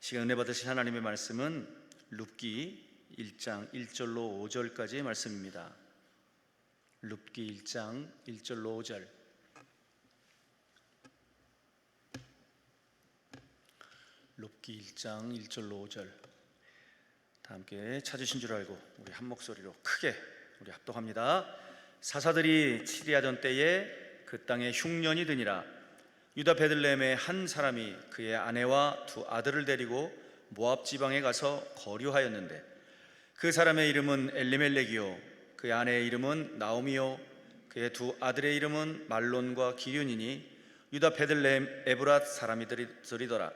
시간 은혜 받으신 하나님의 말씀은 룻기 1장 1절로 5절까지의 말씀입니다. 룻기 1장 1절로 5절. 룻기 1장 1절로 5절. 다 함께 찾으신 줄 알고 우리 한 목소리로 크게 우리 합독합니다. 사사들이 치리하던 때에 그 땅에 흉년이 드니라. 유다 베들레헴의 한 사람이 그의 아내와 두 아들을 데리고 모압 지방에 가서 거류하였는데 그 사람의 이름은 엘리멜렉이요 그의 아내의 이름은 나오미요 그의 두 아들의 이름은 말론과 기륜이니 유다 베들레헴 에브랏 사람이더라.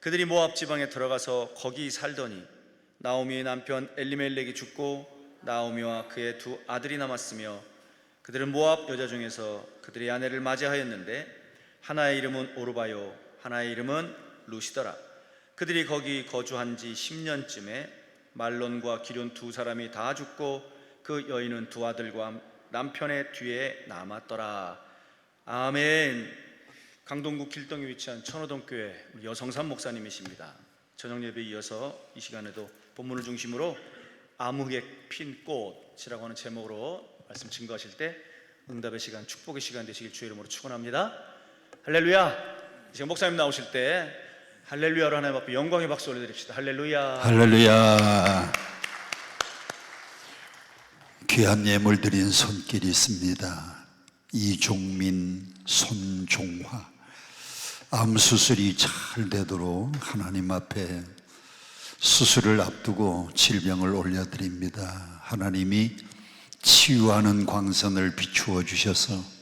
그들이 모압 지방에 들어가서 거기 살더니 나오미의 남편 엘리멜렉이 죽고 나오미와 그의 두 아들이 남았으며 그들은 모압 여자 중에서 그들의 아내를 맞이하였는데 하나의 이름은 오르바요 하나의 이름은 루시더라. 그들이 거기 거주한 지 10년쯤에 말론과 기륜 두 사람이 다 죽고 그 여인은 두 아들과 남편의 뒤에 남았더라. 아멘. 강동구 길동에 위치한 천호동교회 여성삼 목사님이십니다. 저녁 예배에 이어서 이 시간에도 본문을 중심으로 아무개 핀 꽃이라고 하는 제목으로 말씀 증거하실 때 응답의 시간, 축복의 시간 되시길 주의 이름으로 축원합니다. 할렐루야. 지금 목사님 나오실 때 할렐루야로 하나님 앞에 영광의 박수 올려드립시다. 할렐루야. 할렐루야. 귀한 예물 드린 손길이 있습니다. 이종민, 손종화. 암 수술이 잘 되도록 하나님 앞에 수술을 앞두고 질병을 올려드립니다. 하나님이 치유하는 광선을 비추어 주셔서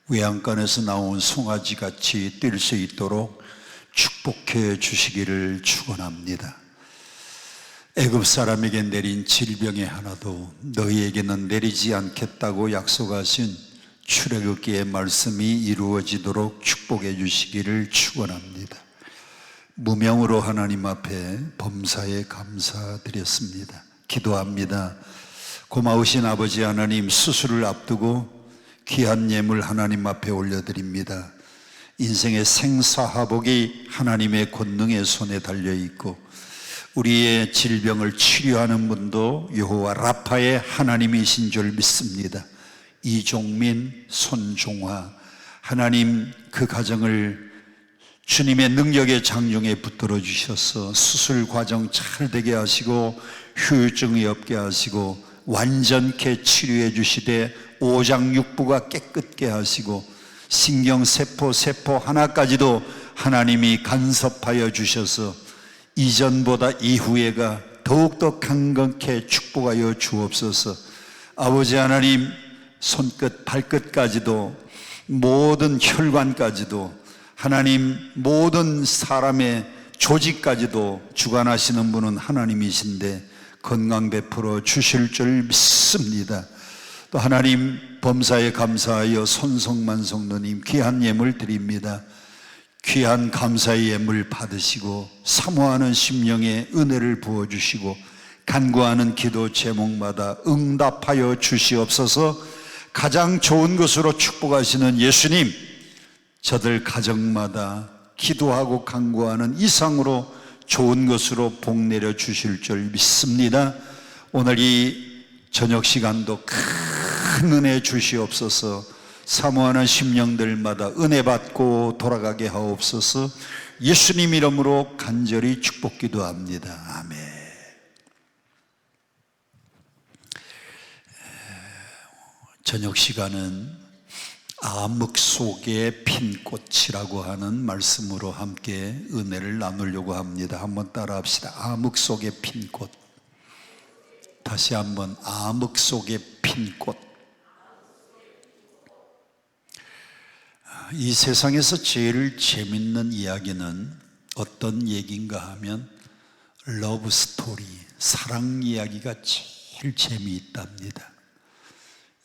외양간에서 나온 송아지같이 뛸 수 있도록 축복해 주시기를 축원합니다. 애굽 사람에게 내린 질병의 하나도 너희에게는 내리지 않겠다고 약속하신 출애굽기의 말씀이 이루어지도록 축복해 주시기를 축원합니다. 무명으로 하나님 앞에 범사에 감사드렸습니다. 기도합니다. 고마우신 아버지 하나님, 수술을 앞두고 귀한 예물 하나님 앞에 올려드립니다. 인생의 생사화복이 하나님의 권능의 손에 달려있고 우리의 질병을 치료하는 분도 여호와 라파의 하나님이신 줄 믿습니다. 이종민, 손종화, 하나님 그 가정을 주님의 능력의 장중에 붙들어 주셔서 수술 과정 잘 되게 하시고 후유증이 없게 하시고 완전케 치료해 주시되 오장육부가 깨끗게 하시고 신경세포, 세포 하나까지도 하나님이 간섭하여 주셔서 이전보다 이후에가 더욱더 강건케 축복하여 주옵소서. 아버지 하나님, 손끝, 발끝까지도 모든 혈관까지도 하나님 모든 사람의 조직까지도 주관하시는 분은 하나님이신데 건강 베풀어 주실 줄 믿습니다. 또 하나님 범사에 감사하여 손성만성 누님 귀한 예물 드립니다. 귀한 감사의 예물 받으시고 사모하는 심령에 은혜를 부어주시고 간구하는 기도 제목마다 응답하여 주시옵소서. 가장 좋은 것으로 축복하시는 예수님, 저들 가정마다 기도하고 간구하는 이상으로 좋은 것으로 복 내려 주실 줄 믿습니다. 오늘 이 저녁 시간도 큰 은혜 주시옵소서. 사모하는 심령들마다 은혜 받고 돌아가게 하옵소서. 예수님 이름으로 간절히 축복 기도합니다. 아멘. 저녁 시간은 암흑 속에 핀 꽃이라고 하는 말씀으로 함께 은혜를 나누려고 합니다. 한번 따라 합시다. 암흑 속에 핀 꽃. 다시 한번 암흑 속에 핀 꽃. 이 세상에서 제일 재밌는 이야기는 어떤 얘기인가 하면 러브 스토리, 사랑 이야기가 제일 재미있답니다.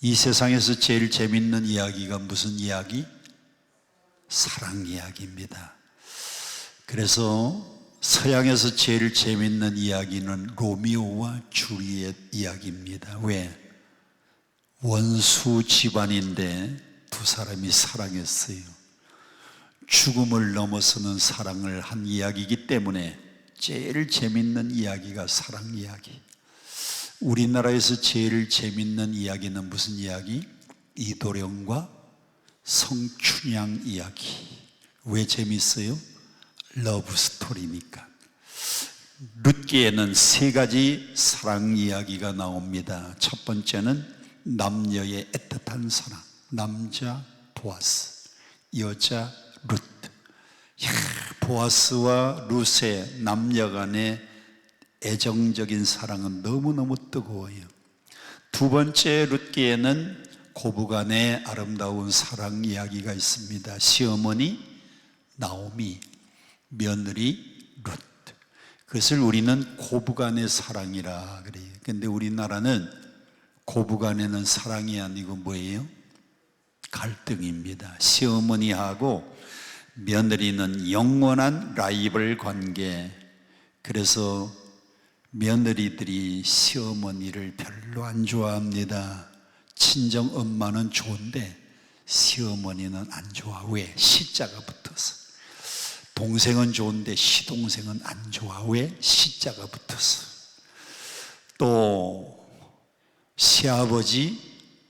이 세상에서 제일 재밌는 이야기가 무슨 이야기? 사랑 이야기입니다. 그래서 서양에서 제일 재밌는 이야기는 로미오와 줄리엣 이야기입니다. 왜? 원수 집안인데 두 사람이 사랑했어요. 죽음을 넘어서는 사랑을 한 이야기이기 때문에 제일 재밌는 이야기가 사랑 이야기. 우리나라에서 제일 재밌는 이야기는 무슨 이야기? 이도령과 성춘향 이야기. 왜 재밌어요? 러브 스토리니까. 룻기에는 세 가지 사랑 이야기가 나옵니다. 첫 번째는 남녀의 애틋한 사랑. 남자 보아스, 여자 룻. 보아스와 룻의 남녀 간의 애정적인 사랑은 너무너무 뜨거워요. 두 번째 룻기에는 고부간의 아름다운 사랑 이야기가 있습니다. 시어머니 나오미, 며느리 룻. 그것을 우리는 고부간의 사랑이라 그래요. 근데 우리나라는 고부간에는 사랑이 아니고 뭐예요? 갈등입니다. 시어머니하고 며느리는 영원한 라이벌 관계. 그래서 며느리들이 시어머니를 별로 안 좋아합니다. 친정 엄마는 좋은데 시어머니는 안 좋아. 왜? 시자가 붙어서. 동생은 좋은데 시동생은 안 좋아. 왜? 시자가 붙어서. 또 시아버지,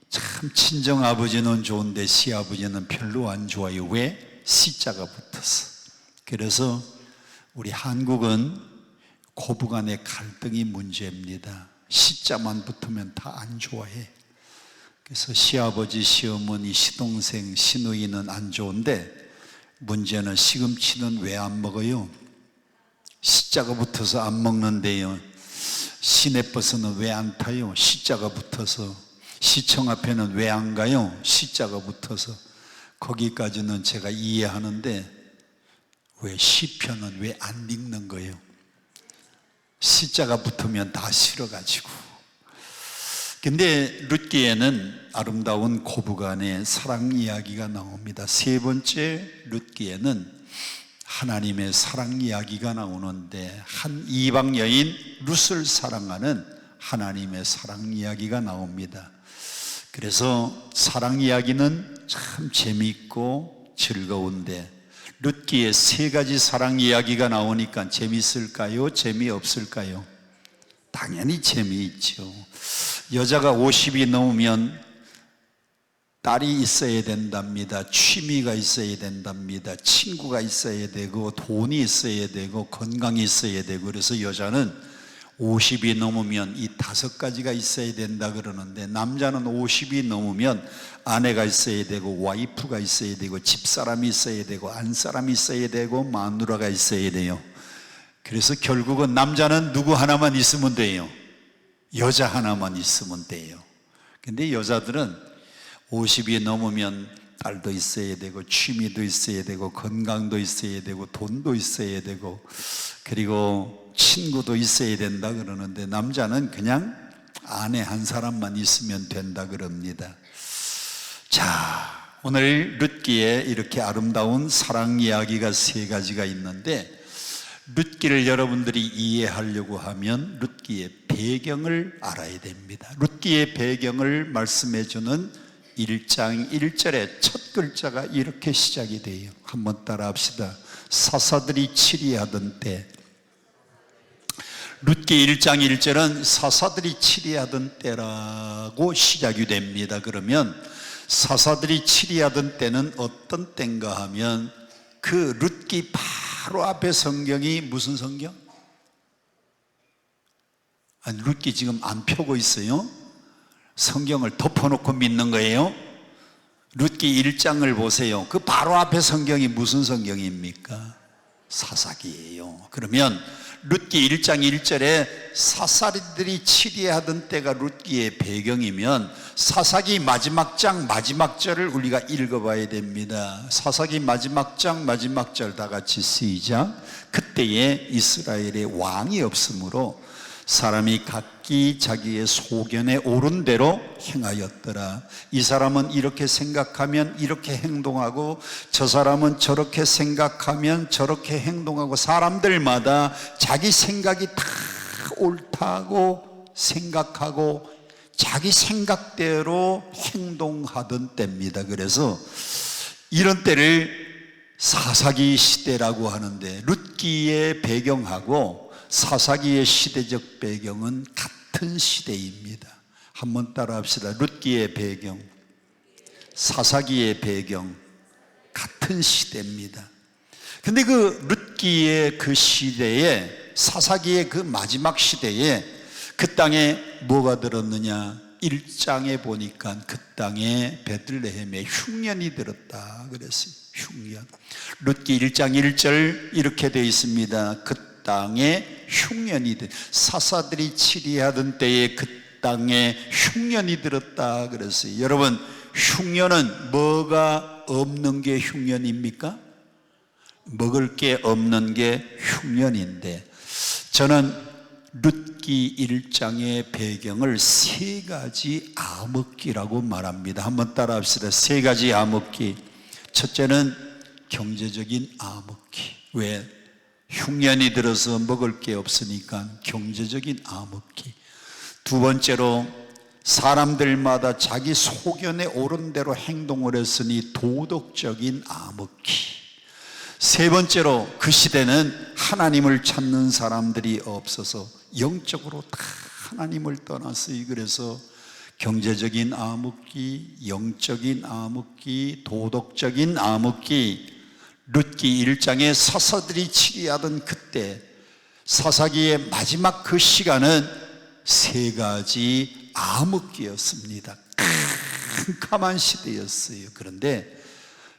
참 친정아버지는 좋은데 시아버지는 별로 안 좋아요. 왜? 시자가 붙어서. 그래서 우리 한국은 고부간의 갈등이 문제입니다. 시자만 붙으면 다 안 좋아해. 그래서 시아버지, 시어머니, 시동생, 시누이는 안 좋은데 문제는 시금치는 왜 안 먹어요? 시자가 붙어서 안 먹는데요. 시내버스는 왜 안 타요? 시자가 붙어서. 시청 앞에는 왜 안 가요? 시자가 붙어서. 거기까지는 제가 이해하는데 왜 시편은 왜 안 읽는 거예요? 시자가 붙으면 다 싫어가지고. 근데 룻기에는 아름다운 고부간의 사랑 이야기가 나옵니다. 세 번째 룻기에는 하나님의 사랑 이야기가 나오는데 한 이방 여인 룻을 사랑하는 하나님의 사랑 이야기가 나옵니다. 그래서 사랑 이야기는 참 재미있고 즐거운데 룻기에 세 가지 사랑 이야기가 나오니까 재미있을까요? 재미없을까요? 당연히 재미있죠. 여자가 50이 넘으면 딸이 있어야 된답니다. 취미가 있어야 된답니다. 친구가 있어야 되고 돈이 있어야 되고 건강이 있어야 되고. 그래서 여자는 50이 넘으면 이 5가지가 있어야 된다 그러는데 남자는 50이 넘으면 아내가 있어야 되고 와이프가 있어야 되고 집사람이 있어야 되고 안사람이 있어야 되고 마누라가 있어야 돼요. 그래서 결국은 남자는 누구 하나만 있으면 돼요. 여자 하나만 있으면 돼요. 근데 여자들은 50이 넘으면 딸도 있어야 되고 취미도 있어야 되고 건강도 있어야 되고 돈도 있어야 되고 그리고 친구도 있어야 된다 그러는데 남자는 그냥 아내 한 사람만 있으면 된다 그럽니다. 자, 오늘 룻기에 이렇게 아름다운 사랑 이야기가 세 가지가 있는데 룻기를 여러분들이 이해하려고 하면 룻기의 배경을 알아야 됩니다. 룻기의 배경을 말씀해 주는 1장 1절의 첫 글자가 이렇게 시작이 돼요. 한번 따라 합시다. 사사들이 치리하던 때. 룻기 1장 1절은 사사들이 치리하던 때라고 시작이 됩니다. 그러면 사사들이 치리하던 때는 어떤 때인가 하면 그 룻기 바로 앞에 성경이 무슨 성경? 아니, 룻기 지금 안 펴고 있어요? 성경을 덮어놓고 믿는 거예요? 룻기 1장을 보세요. 그 바로 앞에 성경이 무슨 성경입니까? 사사기예요. 그러면 룻기 1장 1절에 사사들이 치리하던 때가 룻기의 배경이면 사사기 마지막 장 마지막 절을 우리가 읽어봐야 됩니다. 사사기 마지막 장 마지막 절 다 같이 시작. 그때에 이스라엘에 왕이 없으므로 사람이 각기 자기의 소견에 옳은 대로 행하였더라. 이 사람은 이렇게 생각하면 이렇게 행동하고 저 사람은 저렇게 생각하면 저렇게 행동하고 사람들마다 자기 생각이 다 옳다고 생각하고 자기 생각대로 행동하던 때입니다. 그래서 이런 때를 사사기 시대라고 하는데 룻기의 배경하고 사사기의 시대적 배경은 같은 시대입니다. 한번 따라합시다. 룻기의 배경, 사사기의 배경 같은 시대입니다. 근데 그 룻기의 그 시대에, 사사기의 그 마지막 시대에 그 땅에 뭐가 들었느냐? 1장에 보니까 그 땅에 베들레헴에 흉년이 들었다 그랬어요. 흉년. 룻기 1장 1절 이렇게 되어 있습니다. 그 땅에 흉년이 들, 사사들이 치리하던 때에 그 땅에 흉년이 들었다 그랬어요. 여러분, 흉년은 뭐가 없는 게 흉년입니까? 먹을 게 없는 게 흉년인데, 저는 룻기 1장의 배경을 세 가지 암흑기라고 말합니다. 한번 따라합시다. 세 가지 암흑기. 첫째는 경제적인 암흑기. 왜? 흉년이 들어서 먹을 게 없으니까 경제적인 암흑기. 두 번째로 사람들마다 자기 소견에 옳은 대로 행동을 했으니 도덕적인 암흑기. 세 번째로 그 시대는 하나님을 찾는 사람들이 없어서 영적으로 다 하나님을 떠났어요. 그래서 경제적인 암흑기, 영적인 암흑기, 도덕적인 암흑기. 룻기 1장에 사사들이 치리하던 그때, 사사기의 마지막 그 시간은 세 가지 암흑기였습니다. 캄캄한 시대였어요. 그런데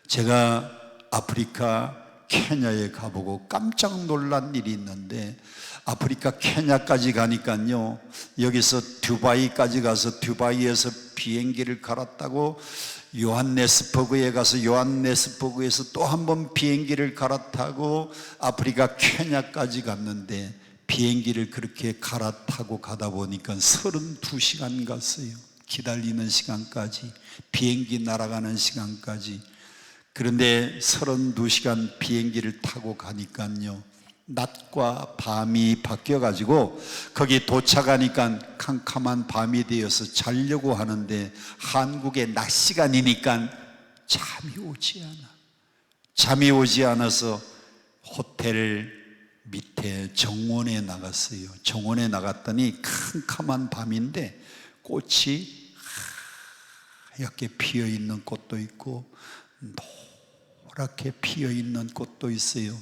제가 아프리카 케냐에 가보고 깜짝 놀란 일이 있는데, 아프리카 케냐까지 가니까요, 여기서 두바이까지 가서 두바이에서 비행기를 갈았다고 요한네스버그에 가서 요한네스버그에서 또 한 번 비행기를 갈아타고 아프리카 케냐까지 갔는데, 비행기를 그렇게 갈아타고 가다 보니까 32시간 갔어요. 기다리는 시간까지, 비행기 날아가는 시간까지. 그런데 32시간 비행기를 타고 가니까요, 낮과 밤이 바뀌어가지고 거기 도착하니까 캄캄한 밤이 되어서 자려고 하는데, 한국의 낮 시간이니까 잠이 오지 않아. 잠이 오지 않아서 호텔 밑에 정원에 나갔어요. 정원에 나갔더니 캄캄한 밤인데 꽃이 하얗게 피어있는 꽃도 있고 노랗게 피어있는 꽃도 있어요.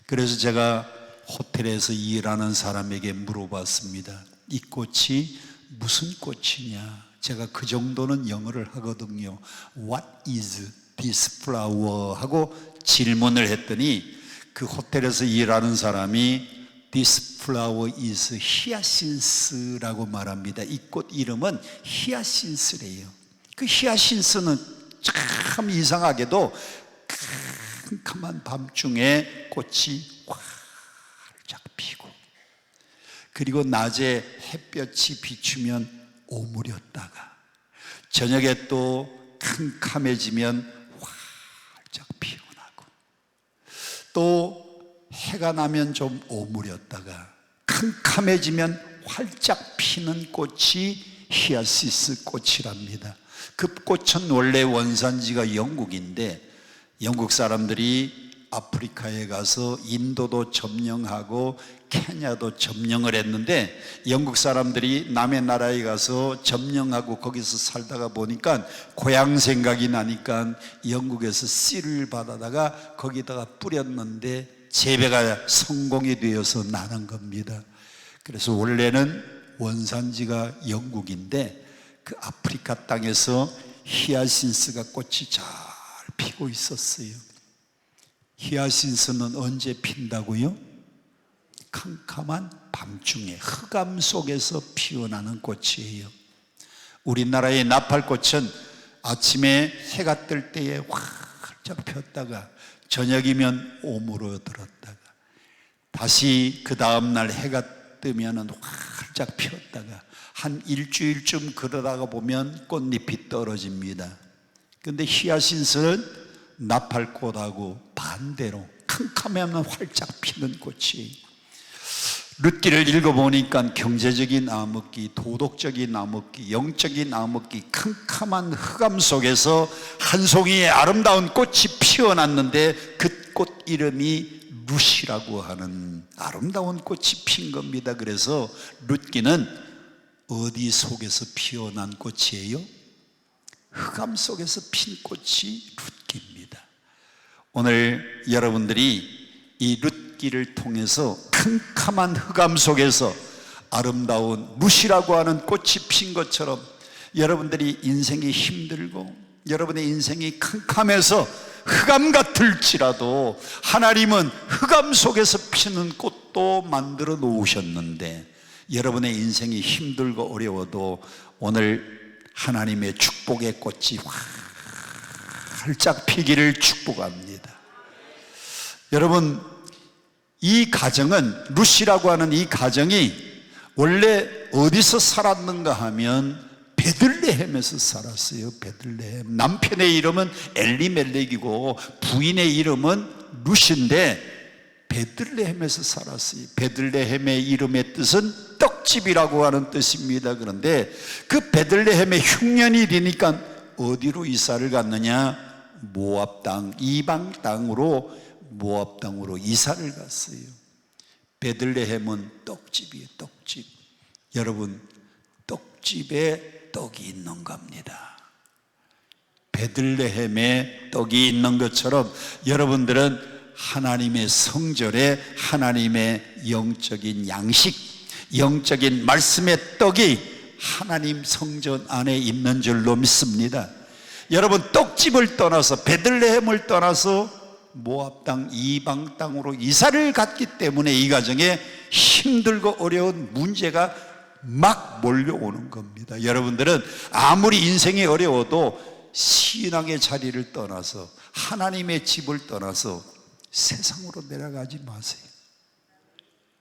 그래서 제가 호텔에서 일하는 사람에게 물어봤습니다. 이 꽃이 무슨 꽃이냐? 제가 그 정도는 영어를 하거든요. What is this flower? 하고 질문을 했더니 그 호텔에서 일하는 사람이 This flower is 히아신스라고 말합니다. 이 꽃 이름은 히아신스래요. 그 히아신스는 참 이상하게도 캄캄한 밤중에 꽃이 활짝 피고, 그리고 낮에 햇볕이 비추면 오므렸다가 저녁에 또 캄캄해지면 활짝 피어나고, 또 해가 나면 좀 오므렸다가 캄캄해지면 활짝 피는 꽃이 히아시스 꽃이랍니다. 그 꽃은 원래 원산지가 영국인데, 영국 사람들이 아프리카에 가서 인도도 점령하고 케냐도 점령을 했는데, 영국 사람들이 남의 나라에 가서 점령하고 거기서 살다가 보니까 고향 생각이 나니까 영국에서 씨를 받아다가 거기다가 뿌렸는데 재배가 성공이 되어서 나는 겁니다. 그래서 원래는 원산지가 영국인데, 그 아프리카 땅에서 히아신스가 꽃이 잘 피고 있었어요. 히아신스는 언제 핀다고요? 캄캄한 밤중에 흑암 속에서 피어나는 꽃이에요. 우리나라의 나팔꽃은 아침에 해가 뜰 때에 활짝 폈다가 저녁이면 오므러들었다가 다시 그 다음날 해가 뜨면 활짝 피었다가 한 일주일쯤 그러다가 보면 꽃잎이 떨어집니다. 그런데 히아신스는 나팔꽃하고 반대로 캄캄하면 활짝 피는 꽃이에요. 룻기를 읽어보니까 경제적인 암흑기, 도덕적인 암흑기, 영적인 암흑기, 캄캄한 흑암 속에서 한 송이의 아름다운 꽃이 피어났는데 그 꽃 이름이 룻이라고 하는 아름다운 꽃이 핀 겁니다. 그래서 룻기는 어디 속에서 피어난 꽃이에요? 흑암 속에서 핀 꽃이 룻기입니다. 오늘 여러분들이 이 룻기를 통해서 캄캄한 흑암 속에서 아름다운 룻이라고 하는 꽃이 핀 것처럼 여러분들이 인생이 힘들고 여러분의 인생이 캄캄해서 흑암 같을지라도 하나님은 흑암 속에서 피는 꽃도 만들어 놓으셨는데 여러분의 인생이 힘들고 어려워도 오늘 하나님의 축복의 꽃이 활짝 피기를 축복합니다. 여러분, 이 가정은, 룻이라고 하는 이 가정이 원래 어디서 살았는가 하면 베들레헴에서 살았어요. 베들레헴. 남편의 이름은 엘리멜렉이고 부인의 이름은 룻인데 베들레헴에서 살았어요. 베들레헴의 이름의 뜻은 떡집이라고 하는 뜻입니다. 그런데 그 베들레헴의 흉년이 되니까 어디로 이사를 갔느냐? 모압 땅, 이방 땅으로, 모압 땅으로 이사를 갔어요. 베들레헴은 떡집이에요. 떡집. 여러분, 떡집에 떡이 있는 겁니다. 베들레헴에 떡이 있는 것처럼 여러분들은 하나님의 성전에 하나님의 영적인 양식, 영적인 말씀의 떡이 하나님 성전 안에 있는 줄로 믿습니다. 여러분, 떡집을 떠나서 베들레헴을 떠나서 모압 땅, 이방 땅으로 이사를 갔기 때문에 이 가정에 힘들고 어려운 문제가 막 몰려오는 겁니다. 여러분들은 아무리 인생이 어려워도 신앙의 자리를 떠나서 하나님의 집을 떠나서 세상으로 내려가지 마세요.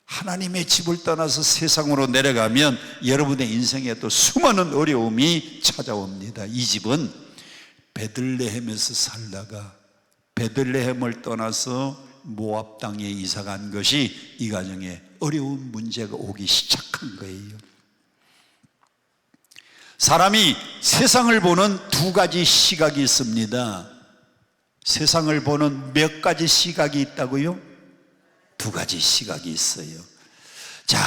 하나님의 집을 떠나서 세상으로 내려가면 여러분의 인생에도 수많은 어려움이 찾아옵니다. 이 집은 베들레헴에서 살다가 베들레헴을 떠나서 모압 땅에 이사 간 것이 이 가정에 어려운 문제가 오기 시작한 거예요. 사람이 세상을 보는 두 가지 시각이 있습니다. 세상을 보는 몇 가지 시각이 있다고요? 두 가지 시각이 있어요. 자,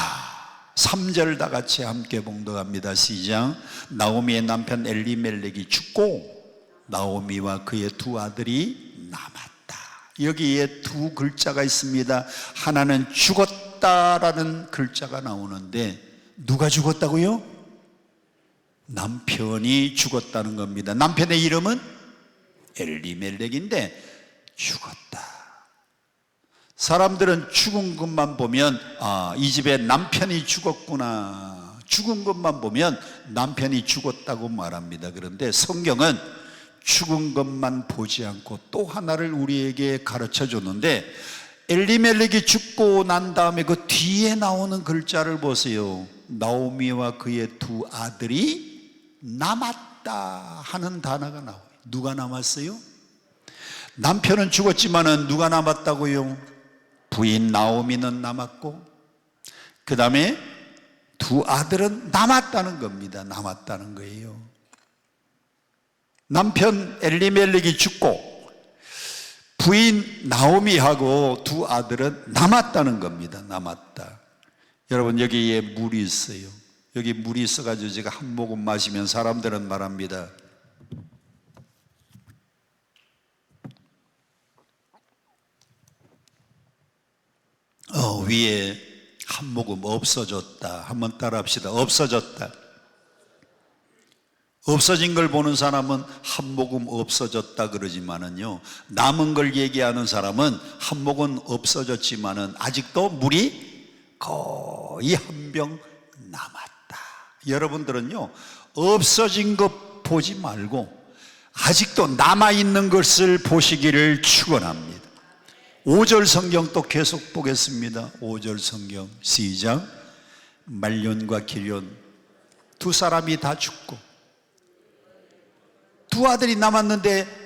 3절 다 같이 함께 봉독합니다. 시작. 나오미의 남편 엘리멜렉이 죽고 나오미와 그의 두 아들이 남았다. 여기에 두 글자가 있습니다. 하나는 죽었다라는 글자가 나오는데 누가 죽었다고요? 남편이 죽었다는 겁니다. 남편의 이름은 엘리멜렉인데 죽었다. 사람들은 죽은 것만 보면 이 집에 남편이 죽었구나, 죽은 것만 보면 남편이 죽었다고 말합니다. 그런데 성경은 죽은 것만 보지 않고 또 하나를 우리에게 가르쳐 줬는데 엘리멜렉이 죽고 난 다음에 그 뒤에 나오는 글자를 보세요. 나오미와 그의 두 아들이 남았다 하는 단어가 나와요. 누가 남았어요? 남편은 죽었지만은 누가 남았다고요? 부인 나오미는 남았고 그 다음에 두 아들은 남았다는 겁니다. 남았다는 거예요. 남편 엘리멜렉이 죽고 부인 나오미하고 두 아들은 남았다는 겁니다. 남았다. 여러분, 여기에 물이 있어요. 여기 물이 있어가지고 제가 한 모금 마시면 사람들은 말합니다. 위에 한 모금 없어졌다. 한번 따라 합시다. 없어졌다. 없어진 걸 보는 사람은 한 모금 없어졌다 그러지만은요, 남은 걸 얘기하는 사람은 한 모금 없어졌지만은 아직도 물이 거의 한 병 남았다. 여러분들은요, 없어진 것 보지 말고 아직도 남아있는 것을 보시기를 축원합니다. 5절 성경 또 계속 보겠습니다. 5절 성경 시작. 말론과 기련 두 사람이 다 죽고 두 아들이 남았는데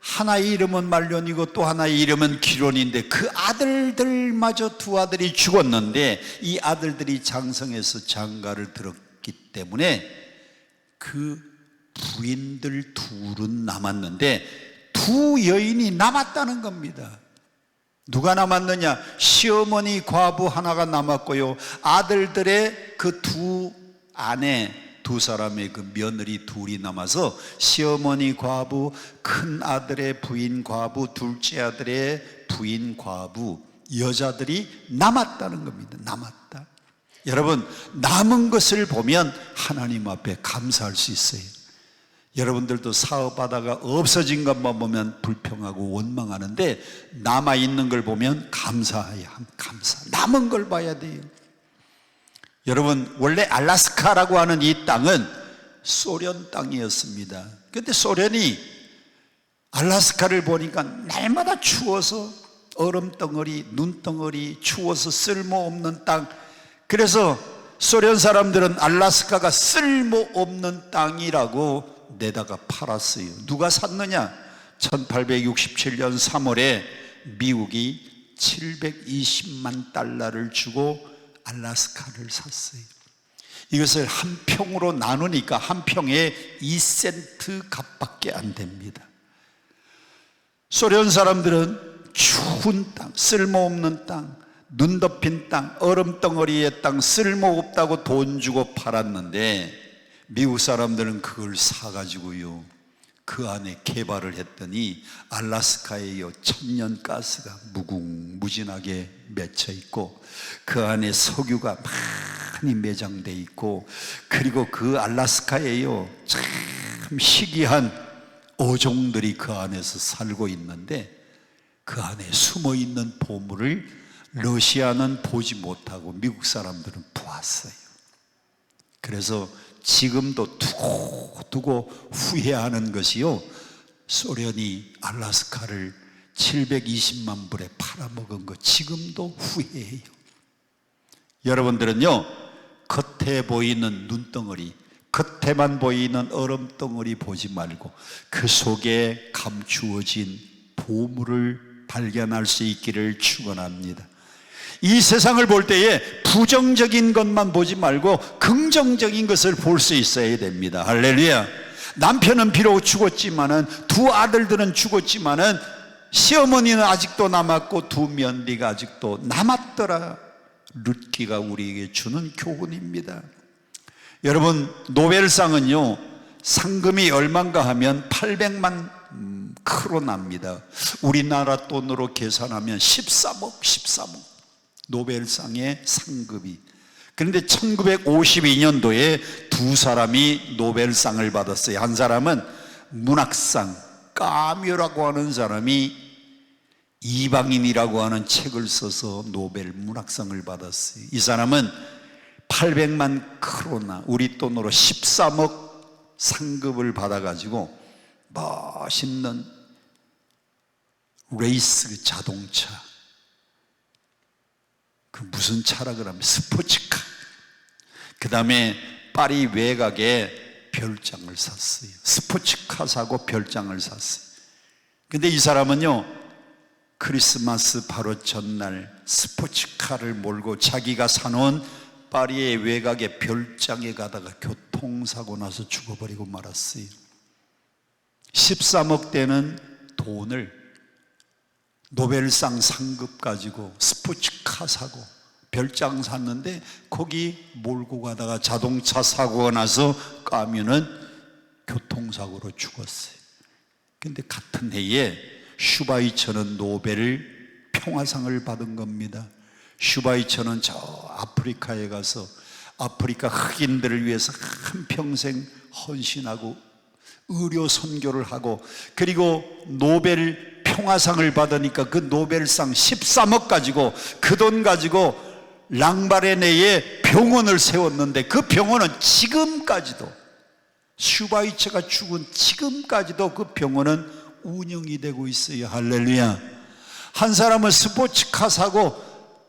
하나의 이름은 말론이고 또 하나의 이름은 기론인데 그 아들들마저 두 아들이 죽었는데 이 아들들이 장성해서 장가를 들었기 때문에 그 부인들 둘은 남았는데 두 여인이 남았다는 겁니다. 누가 남았느냐? 시어머니 과부 하나가 남았고요, 아들들의 그 두 아내 두 사람의 그 며느리 둘이 남아서 시어머니 과부, 큰 아들의 부인 과부, 둘째 아들의 부인 과부, 여자들이 남았다는 겁니다. 남았다. 여러분, 남은 것을 보면 하나님 앞에 감사할 수 있어요. 여러분들도 사업하다가 없어진 것만 보면 불평하고 원망하는데 남아있는 걸 보면 감사해야 합니다. 감사. 남은 걸 봐야 돼요. 여러분, 원래 알라스카라고 하는 이 땅은 소련 땅이었습니다. 그런데 소련이 알라스카를 보니까 날마다 추워서 얼음덩어리, 눈덩어리, 추워서 쓸모없는 땅. 그래서 소련 사람들은 알라스카가 쓸모없는 땅이라고 내다가 팔았어요. 누가 샀느냐? 1867년 3월에 미국이 720만 달러를 주고 알라스카를 샀어요. 이것을 한 평으로 나누니까 한 평에 2센트 값밖에 안 됩니다. 소련 사람들은 추운 땅, 쓸모없는 땅, 눈 덮인 땅, 얼음덩어리의 땅, 쓸모없다고 돈 주고 팔았는데 미국 사람들은 그걸 사가지고요, 그 안에 개발을 했더니 알라스카에요, 천연가스가 무궁무진하게 맺혀 있고 그 안에 석유가 많이 매장돼 있고, 그리고 그 알라스카에요, 참 희귀한 어종들이 그 안에서 살고 있는데 그 안에 숨어 있는 보물을 러시아는 보지 못하고 미국 사람들은 보았어요. 그래서 지금도 두고 후회하는 것이요, 소련이 알라스카를 720만 불에 팔아먹은 것 지금도 후회해요. 여러분들은요, 겉에 보이는 눈덩어리, 겉에만 보이는 얼음덩어리 보지 말고 그 속에 감추어진 보물을 발견할 수 있기를 축원합니다. 이 세상을 볼 때에 부정적인 것만 보지 말고 긍정적인 것을 볼 수 있어야 됩니다. 할렐루야. 남편은 비록 죽었지만은, 두 아들들은 죽었지만은 시어머니는 아직도 남았고 두 며느리가 아직도 남았더라. 룻기가 우리에게 주는 교훈입니다. 여러분, 노벨상은요, 상금이 얼마인가 하면 800만 크로나입니다. 우리나라 돈으로 계산하면 13억 노벨상의 상금이. 그런데 1952년도에 두 사람이 노벨상을 받았어요. 한 사람은 문학상, 까뮤라고 하는 사람이 이방인이라고 하는 책을 써서 노벨 문학상을 받았어요. 이 사람은 800만 크로나, 우리 돈으로 13억 상급을 받아가지고 멋있는 레이스 자동차, 그 무슨 차라 그러면 스포츠카, 그 다음에 파리 외곽에 별장을 샀어요. 스포츠카 사고 별장을 샀어요. 근데 이 사람은요, 크리스마스 바로 전날 스포츠카를 몰고 자기가 사놓은 파리의 외곽의 별장에 가다가 교통사고 나서 죽어버리고 말았어요. 13억 되는 돈을 노벨상 상급 가지고 스포츠카 사고 별장 샀는데 거기 몰고 가다가 자동차 사고가 나서 까면은 교통사고로 죽었어요. 근데 같은 해에 슈바이처는 노벨 평화상을 받은 겁니다. 슈바이처는 저 아프리카에 가서 아프리카 흑인들을 위해서 한평생 헌신하고 의료 선교를 하고, 그리고 노벨 평화상을 받으니까 그 노벨상 13억 가지고, 그 돈 가지고 랑바레네에 병원을 세웠는데 그 병원은 지금까지도, 슈바이처가 죽은 지금까지도 그 병원은 운영이 되고 있어요. 할렐루야. 한 사람은 스포츠카 사고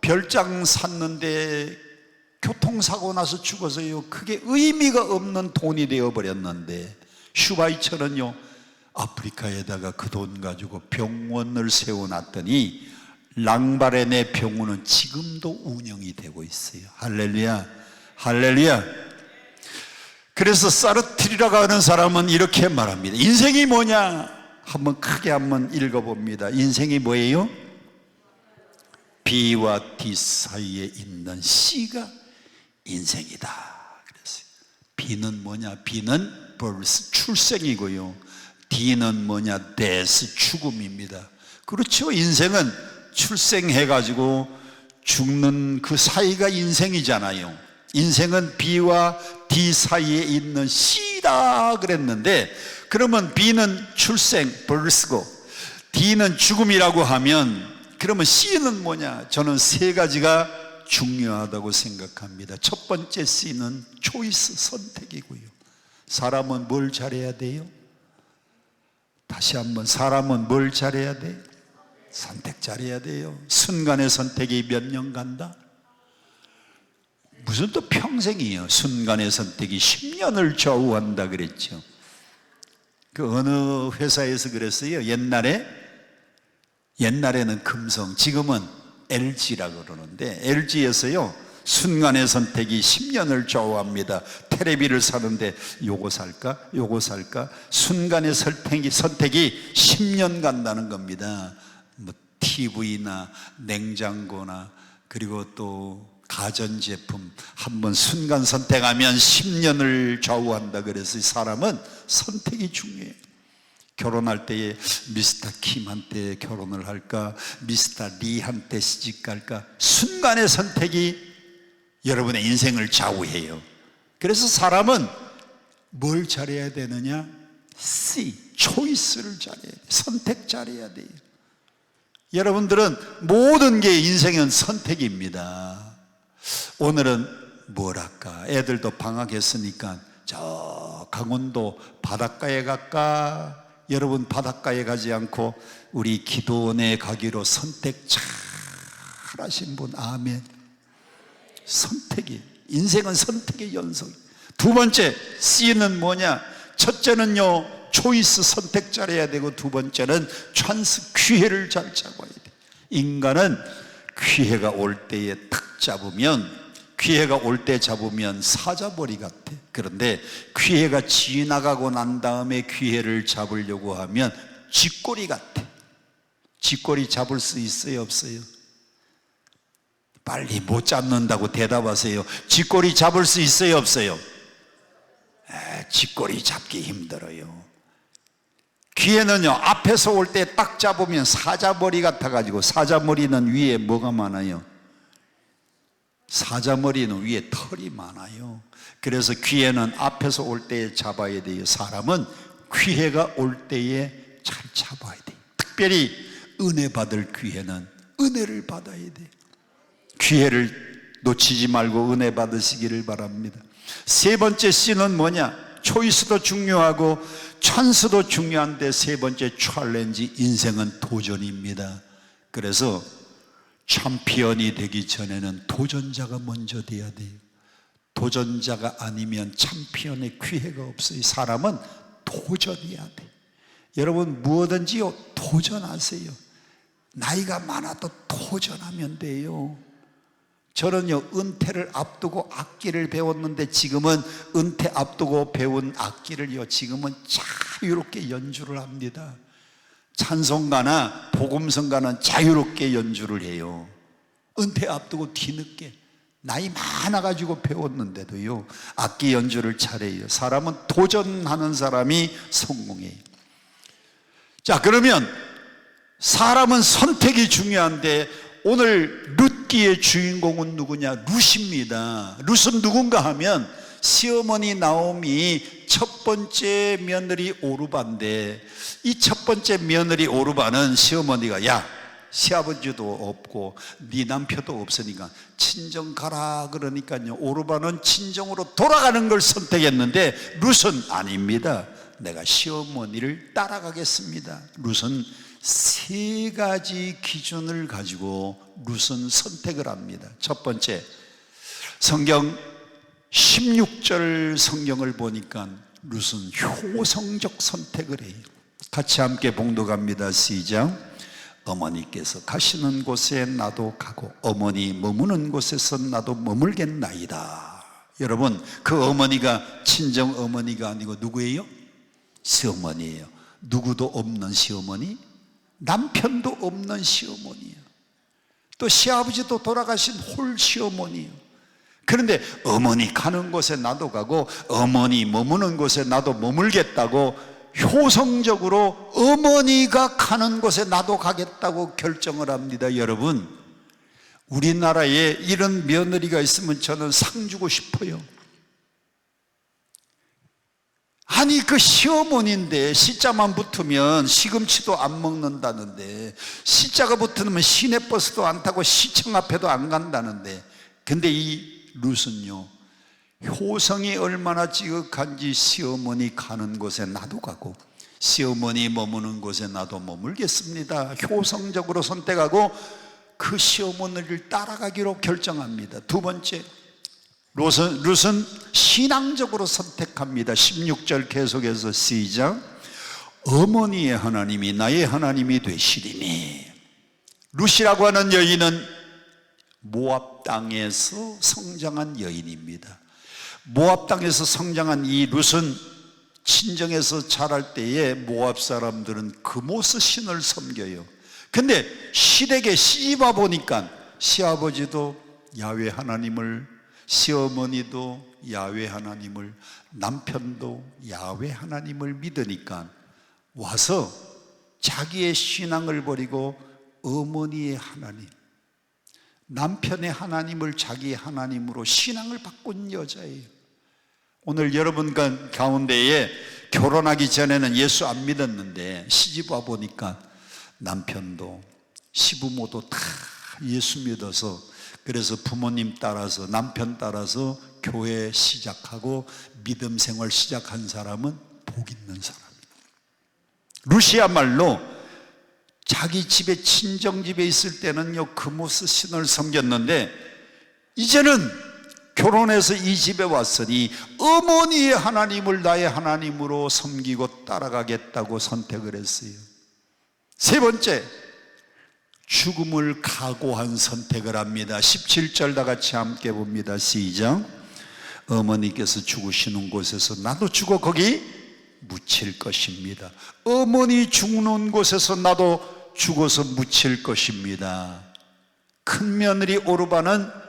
별장 샀는데 교통사고 나서 죽어서요, 그게 의미가 없는 돈이 되어버렸는데, 슈바이처는요, 아프리카에다가 그 돈 가지고 병원을 세워놨더니 랑바레네 병원은 지금도 운영이 되고 있어요. 할렐루야. 할렐루야. 그래서 사르트르라고 하는 사람은 이렇게 말합니다. 인생이 뭐냐? 한번 크게 한번 읽어봅니다. 인생이 뭐예요? B와 D 사이에 있는 C가 인생이다 그랬어요. B는 뭐냐? B는 birth, 출생이고요. D는 뭐냐? death, 죽음입니다. 그렇죠. 인생은 출생해가지고 죽는 그 사이가 인생이잖아요. 인생은 B와 D 사이에 있는 C다 그랬는데, 그러면 B는 출생, birth고 D는 죽음이라고 하면 그러면 C는 뭐냐? 저는 세 가지가 중요하다고 생각합니다. 첫 번째 C는 초이스, 선택이고요. 사람은 뭘 잘해야 돼요? 다시 한번, 사람은 뭘 잘해야 돼요? 선택 잘해야 돼요. 순간의 선택이 몇 년 간다? 무슨 또 평생이에요. 순간의 선택이 10년을 좌우한다 그랬죠. 그 어느 회사에서 그랬어요. 옛날에는 금성, 지금은 LG라고 그러는데, LG에서요 순간의 선택이 10년을 좌우합니다. 테레비를 사는데 요거 살까? 요거 살까? 순간의 선택이 10년 간다는 겁니다. 뭐 TV나 냉장고나 그리고 또 가전제품 한번 순간 선택하면 10년을 좌우한다. 그래서 사람은 선택이 중요해요. 결혼할 때에 미스터 킴한테 결혼을 할까? 미스터 리한테 시집갈까? 순간의 선택이 여러분의 인생을 좌우해요. 그래서 사람은 뭘 잘해야 되느냐? C, 초이스를 잘해야 돼요. 선택 잘해야 돼요. 여러분들은 모든 게 인생은 선택입니다. 오늘은 뭘 할까? 애들도 방학했으니까 저 강원도 바닷가에 갈까? 여러분 바닷가에 가지 않고 우리 기도원에 가기로 선택 잘 하신 분 아멘. 선택이, 인생은 선택의 연속. 두 번째 C는 뭐냐? 첫째는요 초이스, 선택 잘해야 되고, 두 번째는 찬스, 기회를 잘 잡아야 돼. 인간은 기회가 올 때에 탁 잡으면, 기회가 올 때 잡으면 사자머리 같아. 그런데 기회가 지나가고 난 다음에 기회를 잡으려고 하면 쥐꼬리 같아. 쥐꼬리 잡을 수 있어요, 없어요? 빨리 못 잡는다고 대답하세요. 쥐꼬리 잡을 수 있어요, 없어요? 쥐꼬리 잡기 힘들어요. 기회는요 앞에서 올 때 딱 잡으면 사자머리 같아가지고, 사자머리는 위에 뭐가 많아요? 사자머리는 위에 털이 많아요. 그래서 기회는 앞에서 올 때에 잡아야 돼요. 사람은 기회가 올 때에 잘 잡아야 돼요. 특별히 은혜 받을 기회는 은혜를 받아야 돼요. 기회를 놓치지 말고 은혜 받으시기를 바랍니다. 세 번째 C는 뭐냐? 초이스도 중요하고 찬스도 중요한데, 세 번째 챌린지, 인생은 도전입니다. 그래서 챔피언이 되기 전에는 도전자가 먼저 돼야 돼요. 도전자가 아니면 챔피언의 기회가 없어요. 사람은 도전해야 돼. 여러분 무엇든지요 도전하세요. 나이가 많아도 도전하면 돼요. 저는요 은퇴를 앞두고 악기를 배웠는데, 지금은 은퇴 앞두고 배운 악기를요 지금은 자유롭게 연주를 합니다. 찬송가나 복음성가는 자유롭게 연주를 해요. 은퇴 앞두고 뒤늦게, 나이 많아가지고 배웠는데도요 악기 연주를 잘해요. 사람은 도전하는 사람이 성공해요. 자, 그러면 사람은 선택이 중요한데, 오늘 룻기의 주인공은 누구냐? 룻입니다. 룻은 누군가 하면 시어머니 나오미 첫 번째 며느리 오르바인데, 이 첫 번째 며느리 오르바는 시어머니가 야 시아버지도 없고 네 남편도 없으니까 친정 가라 그러니까요 오르바는 친정으로 돌아가는 걸 선택했는데, 룻은 아닙니다. 내가 시어머니를 따라가겠습니다. 룻은 세 가지 기준을 가지고 룻은 선택을 합니다. 첫 번째, 성경 16절 성경을 보니까 룻은 효성적 선택을 해요. 같이 함께 봉독합니다. 시작. 어머니께서 가시는 곳에 나도 가고 어머니 머무는 곳에서 나도 머물겠나이다. 여러분, 그 어머니가 친정 어머니가 아니고 누구예요? 시어머니예요. 누구도 없는 시어머니, 남편도 없는 시어머니예요. 또 시아버지도 돌아가신 홀 시어머니요. 그런데 어머니 가는 곳에 나도 가고 어머니 머무는 곳에 나도 머물겠다고 효성적으로 어머니가 가는 곳에 나도 가겠다고 결정을 합니다. 여러분, 우리나라에 이런 며느리가 있으면 저는 상 주고 싶어요. 아니, 그 시어머니인데 시자만 붙으면 시금치도 안 먹는다는데, 시자가 붙으면 시내버스도 안 타고 시청 앞에도 안 간다는데, 근데 이 룻은요, 효성이 얼마나 지극한지 시어머니 가는 곳에 나도 가고 시어머니 머무는 곳에 나도 머물겠습니다. 효성적으로 선택하고 그 시어머니를 따라가기로 결정합니다. 두 번째, 룻은 신앙적으로 선택합니다. 16절 계속해서 시작. 어머니의 하나님이 나의 하나님이 되시리니. 룻이라고 하는 여인은 모압 땅에서 성장한 여인입니다. 모압 땅에서 성장한 이 룻은 친정에서 자랄 때에 모압 사람들은 그모스 신을 섬겨요. 근데 시댁에 시집와 보니까 시아버지도 야훼 하나님을, 시어머니도 야훼 하나님을, 남편도 야훼 하나님을 믿으니까 와서 자기의 신앙을 버리고 어머니의 하나님, 남편의 하나님을 자기 하나님으로 신앙을 바꾼 여자예요. 오늘 여러분 가운데에 결혼하기 전에는 예수 안 믿었는데 시집 와 보니까 남편도 시부모도 다 예수 믿어서, 그래서 부모님 따라서 남편 따라서 교회 시작하고 믿음 생활 시작한 사람은 복 있는 사람이에요. 룻이야말로 자기 집에, 친정집에 있을 때는요 그모스 신을 섬겼는데 이제는 결혼해서 이 집에 왔으니 어머니의 하나님을 나의 하나님으로 섬기고 따라가겠다고 선택을 했어요. 세 번째, 죽음을 각오한 선택을 합니다. 17절 다 같이 함께 봅니다. 시작. 어머니께서 죽으시는 곳에서 나도 죽어 거기 묻힐 것입니다. 어머니 죽는 곳에서 나도 죽어서 묻힐 것입니다. 큰 며느리 오르바는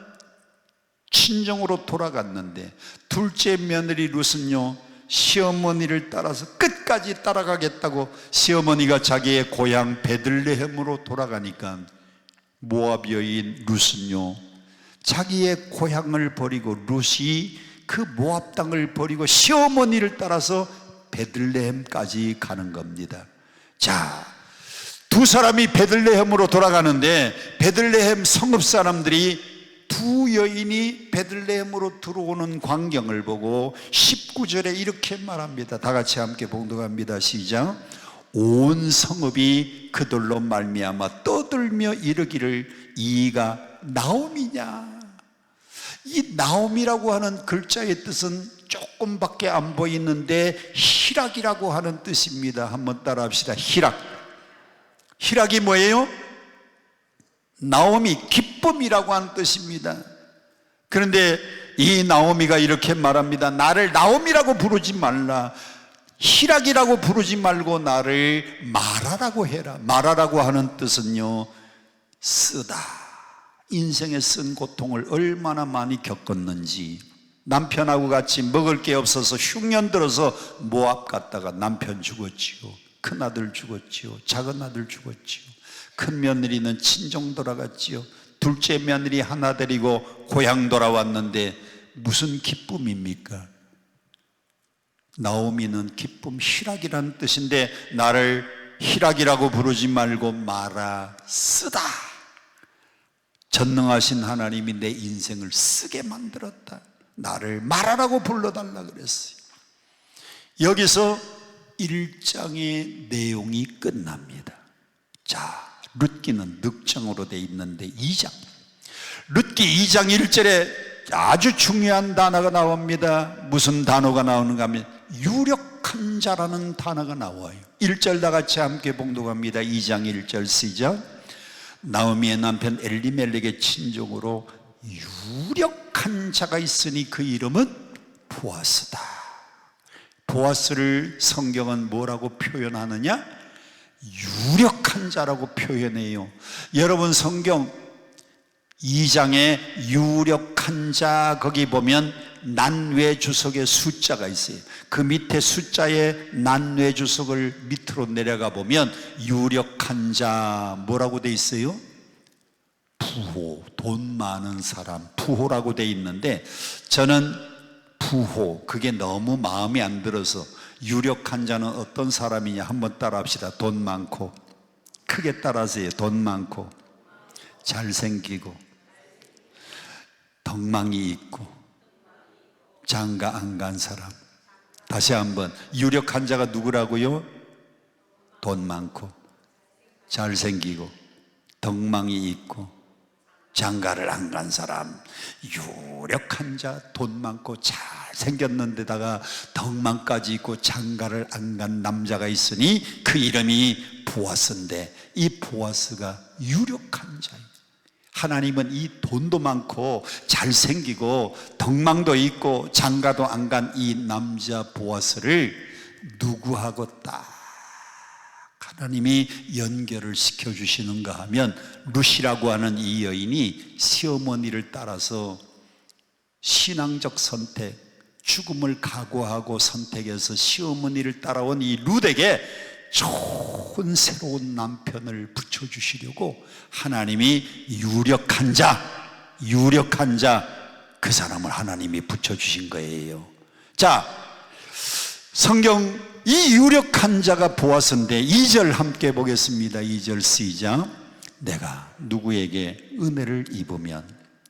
친정으로 돌아갔는데 둘째 며느리 룻은요 시어머니를 따라서 끝까지 따라가겠다고 시어머니가 자기의 고향 베들레헴으로 돌아가니까 모압 여인 룻은요 자기의 고향을 버리고, 룻이 그 모압 땅을 버리고 시어머니를 따라서 베들레헴까지 가는 겁니다. 자, 두 사람이 베들레헴으로 돌아가는데 베들레헴 성읍 사람들이 두 여인이 베들레헴으로 들어오는 광경을 보고 19절에 이렇게 말합니다. 다 같이 함께 봉독합니다. 시작. 온 성읍이 그들로 말미암아 떠들며 이르기를 이가 나옴이냐. 이 나옴이라고 하는 글자의 뜻은 조금밖에 안 보이는데 희락이라고 하는 뜻입니다. 한번 따라합시다. 희락. 희락이 뭐예요? 나오미, 기쁨이라고 하는 뜻입니다. 그런데 이 나오미가 이렇게 말합니다. 나를 나오미라고 부르지 말라. 희락이라고 부르지 말고 나를 마라라고 해라. 마라라고 하는 뜻은요 쓰다, 인생에 쓴 고통을 얼마나 많이 겪었는지. 남편하고 같이 먹을 게 없어서 흉년 들어서 모압 갔다가 남편 죽었지요, 큰아들 죽었지요, 작은아들 죽었지요. 큰 며느리는 친정 돌아갔지요. 둘째 며느리 하나 데리고 고향 돌아왔는데 무슨 기쁨입니까? 나오미는 기쁨, 희락이라는 뜻인데 나를 희락이라고 부르지 말고 마라, 쓰다. 전능하신 하나님이 내 인생을 쓰게 만들었다. 나를 마라라고 불러달라 그랬어요. 여기서 1장의 내용이 끝납니다. 자, 룻기는 늑장으로 되어 있는데 2장, 룻기 2장 1절에 아주 중요한 단어가 나옵니다. 무슨 단어가 나오는가 하면 유력한 자라는 단어가 나와요. 1절 다 같이 함께 봉독합니다. 2장 1절 시작. 나오미의 남편 엘리멜렉의 친족으로 유력한 자가 있으니 그 이름은 보아스다. 보아스를 성경은 뭐라고 표현하느냐? 유력한 자라고 표현해요. 여러분 성경 2장에 유력한 자 거기 보면 난외 주석의 숫자가 있어요. 그 밑에 숫자에 난외 주석을 밑으로 내려가 보면 유력한 자 뭐라고 돼 있어요? 부호, 돈 많은 사람, 부호라고 돼 있는데 저는 부호, 그게 너무 마음에 안 들어서 유력한 자는 어떤 사람이냐 한번 따라 합시다. 돈 많고, 크게 따라하세요. 돈 많고, 잘생기고, 덕망이 있고, 장가 안 간 사람. 다시 한번, 유력한 자가 누구라고요? 돈 많고, 잘생기고, 덕망이 있고, 장가를 안 간 사람. 유력한 자, 돈 많고 잘생겼는데다가 덕망까지 있고 장가를 안 간 남자가 있으니 그 이름이 보아스인데, 이 보아스가 유력한 자예요. 하나님은 이 돈도 많고 잘생기고 덕망도 있고 장가도 안 간 이 남자 보아스를 누구하고 딱 하나님이 연결을 시켜주시는가 하면, 룻이라고 하는 이 여인이 시어머니를 따라서 신앙적 선택, 죽음을 각오하고 선택해서 시어머니를 따라온 이 룻에게 좋은 새로운 남편을 붙여주시려고 하나님이 유력한 자, 그 사람을 하나님이 붙여주신 거예요. 자, 성경 이 유력한 자가 보아스인데 2절 함께 보겠습니다. 2절 시작. 내가 누구에게 은혜를 입으면,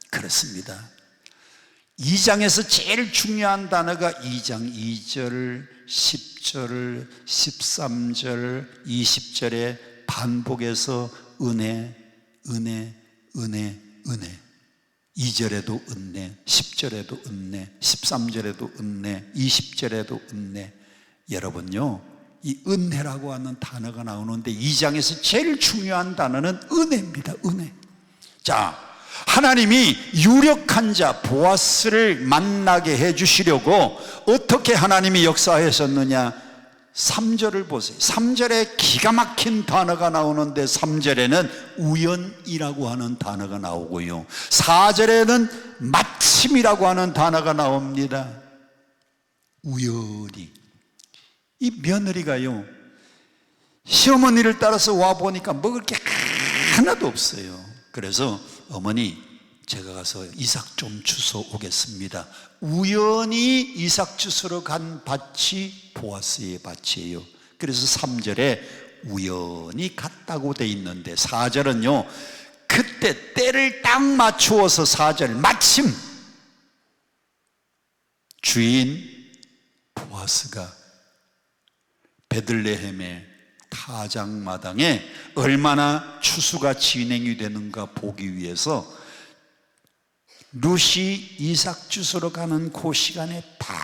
그렇습니다. 2장에서 제일 중요한 단어가 2장 2절, 10절, 13절, 20절에 반복해서 은혜, 은혜, 은혜, 은혜. 2절에도 은혜, 10절에도 은혜, 13절에도 은혜, 20절에도 은혜. 여러분요, 이 은혜라고 하는 단어가 나오는데 2장에서 제일 중요한 단어는 은혜입니다. 은혜. 자, 하나님이 유력한 자 보아스를 만나게 해주시려고 어떻게 하나님이 역사하셨느냐? 3절을 보세요. 3절에 기가 막힌 단어가 나오는데 3절에는 우연이라고 하는 단어가 나오고요, 4절에는 마침이라고 하는 단어가 나옵니다. 우연히. 이 며느리가요, 시어머니를 따라서 와보니까 먹을 게 하나도 없어요. 그래서 어머니, 제가 가서 이삭 좀 주워 오겠습니다. 우연히 이삭 주스러 간 밭이 보아스의 밭이에요. 그래서 3절에 우연히 갔다고 돼 있는데 4절은요, 그때 때를 딱 맞추어서 4절 마침 주인 보아스가 베들레헴의 타작마당에 얼마나 추수가 진행이 되는가 보기 위해서 룻이 이삭 주스러 가는 그 시간에 딱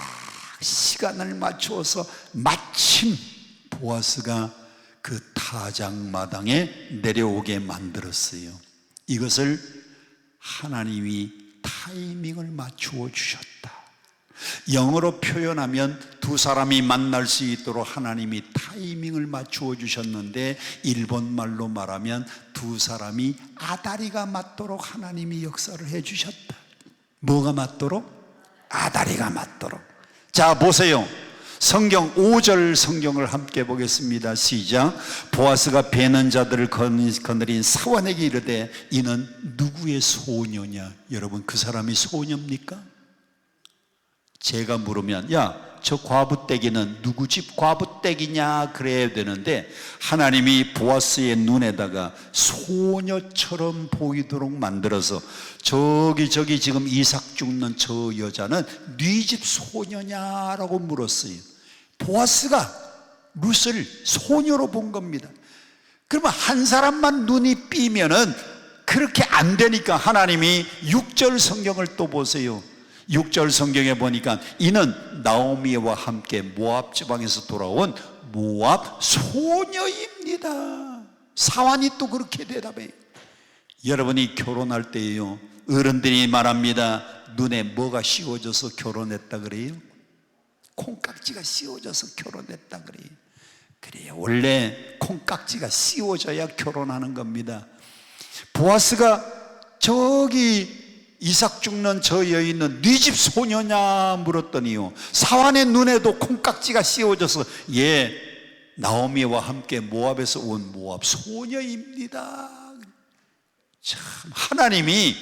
시간을 맞추어서 마침 보아스가 그 타작마당에 내려오게 만들었어요. 이것을 하나님이 타이밍을 맞추어 주셨다. 영어로 표현하면 두 사람이 만날 수 있도록 하나님이 타이밍을 맞추어 주셨는데, 일본말로 말하면 두 사람이 아다리가 맞도록 하나님이 역사를 해 주셨다. 뭐가 맞도록? 아다리가 맞도록. 자, 보세요. 성경 5절 성경을 함께 보겠습니다. 시작. 보아스가 베는 자들을 거느린 사환에게 이르되 이는 누구의 소녀냐? 여러분, 그 사람이 소녀입니까? 제가 물으면, 야, 저 과부떼기는 누구 집 과부떼기냐 그래야 되는데, 하나님이 보아스의 눈에다가 소녀처럼 보이도록 만들어서 저기 지금 이삭 죽는 저 여자는 네 집 소녀냐라고 물었어요. 보아스가 룻을 소녀로 본 겁니다. 그러면 한 사람만 눈이 삐면은 그렇게 안 되니까 하나님이 6절 성경을 또 보세요. 6절 성경에 보니까 이는 나오미와 함께 모압 지방에서 돌아온 모압 소녀입니다. 사환이 또 그렇게 대답해요. 여러분이 결혼할 때에요, 어른들이 말합니다. 눈에 뭐가 씌워져서 결혼했다 그래요? 콩깍지가 씌워져서 결혼했다 그래요. 그래요, 원래 콩깍지가 씌워져야 결혼하는 겁니다. 보아스가 저기 이삭 죽는 저 여인은 네 집 소녀냐 물었더니요, 사환의 눈에도 콩깍지가 씌워져서 예, 나오미와 함께 모압에서 온 모압 소녀입니다. 참, 하나님이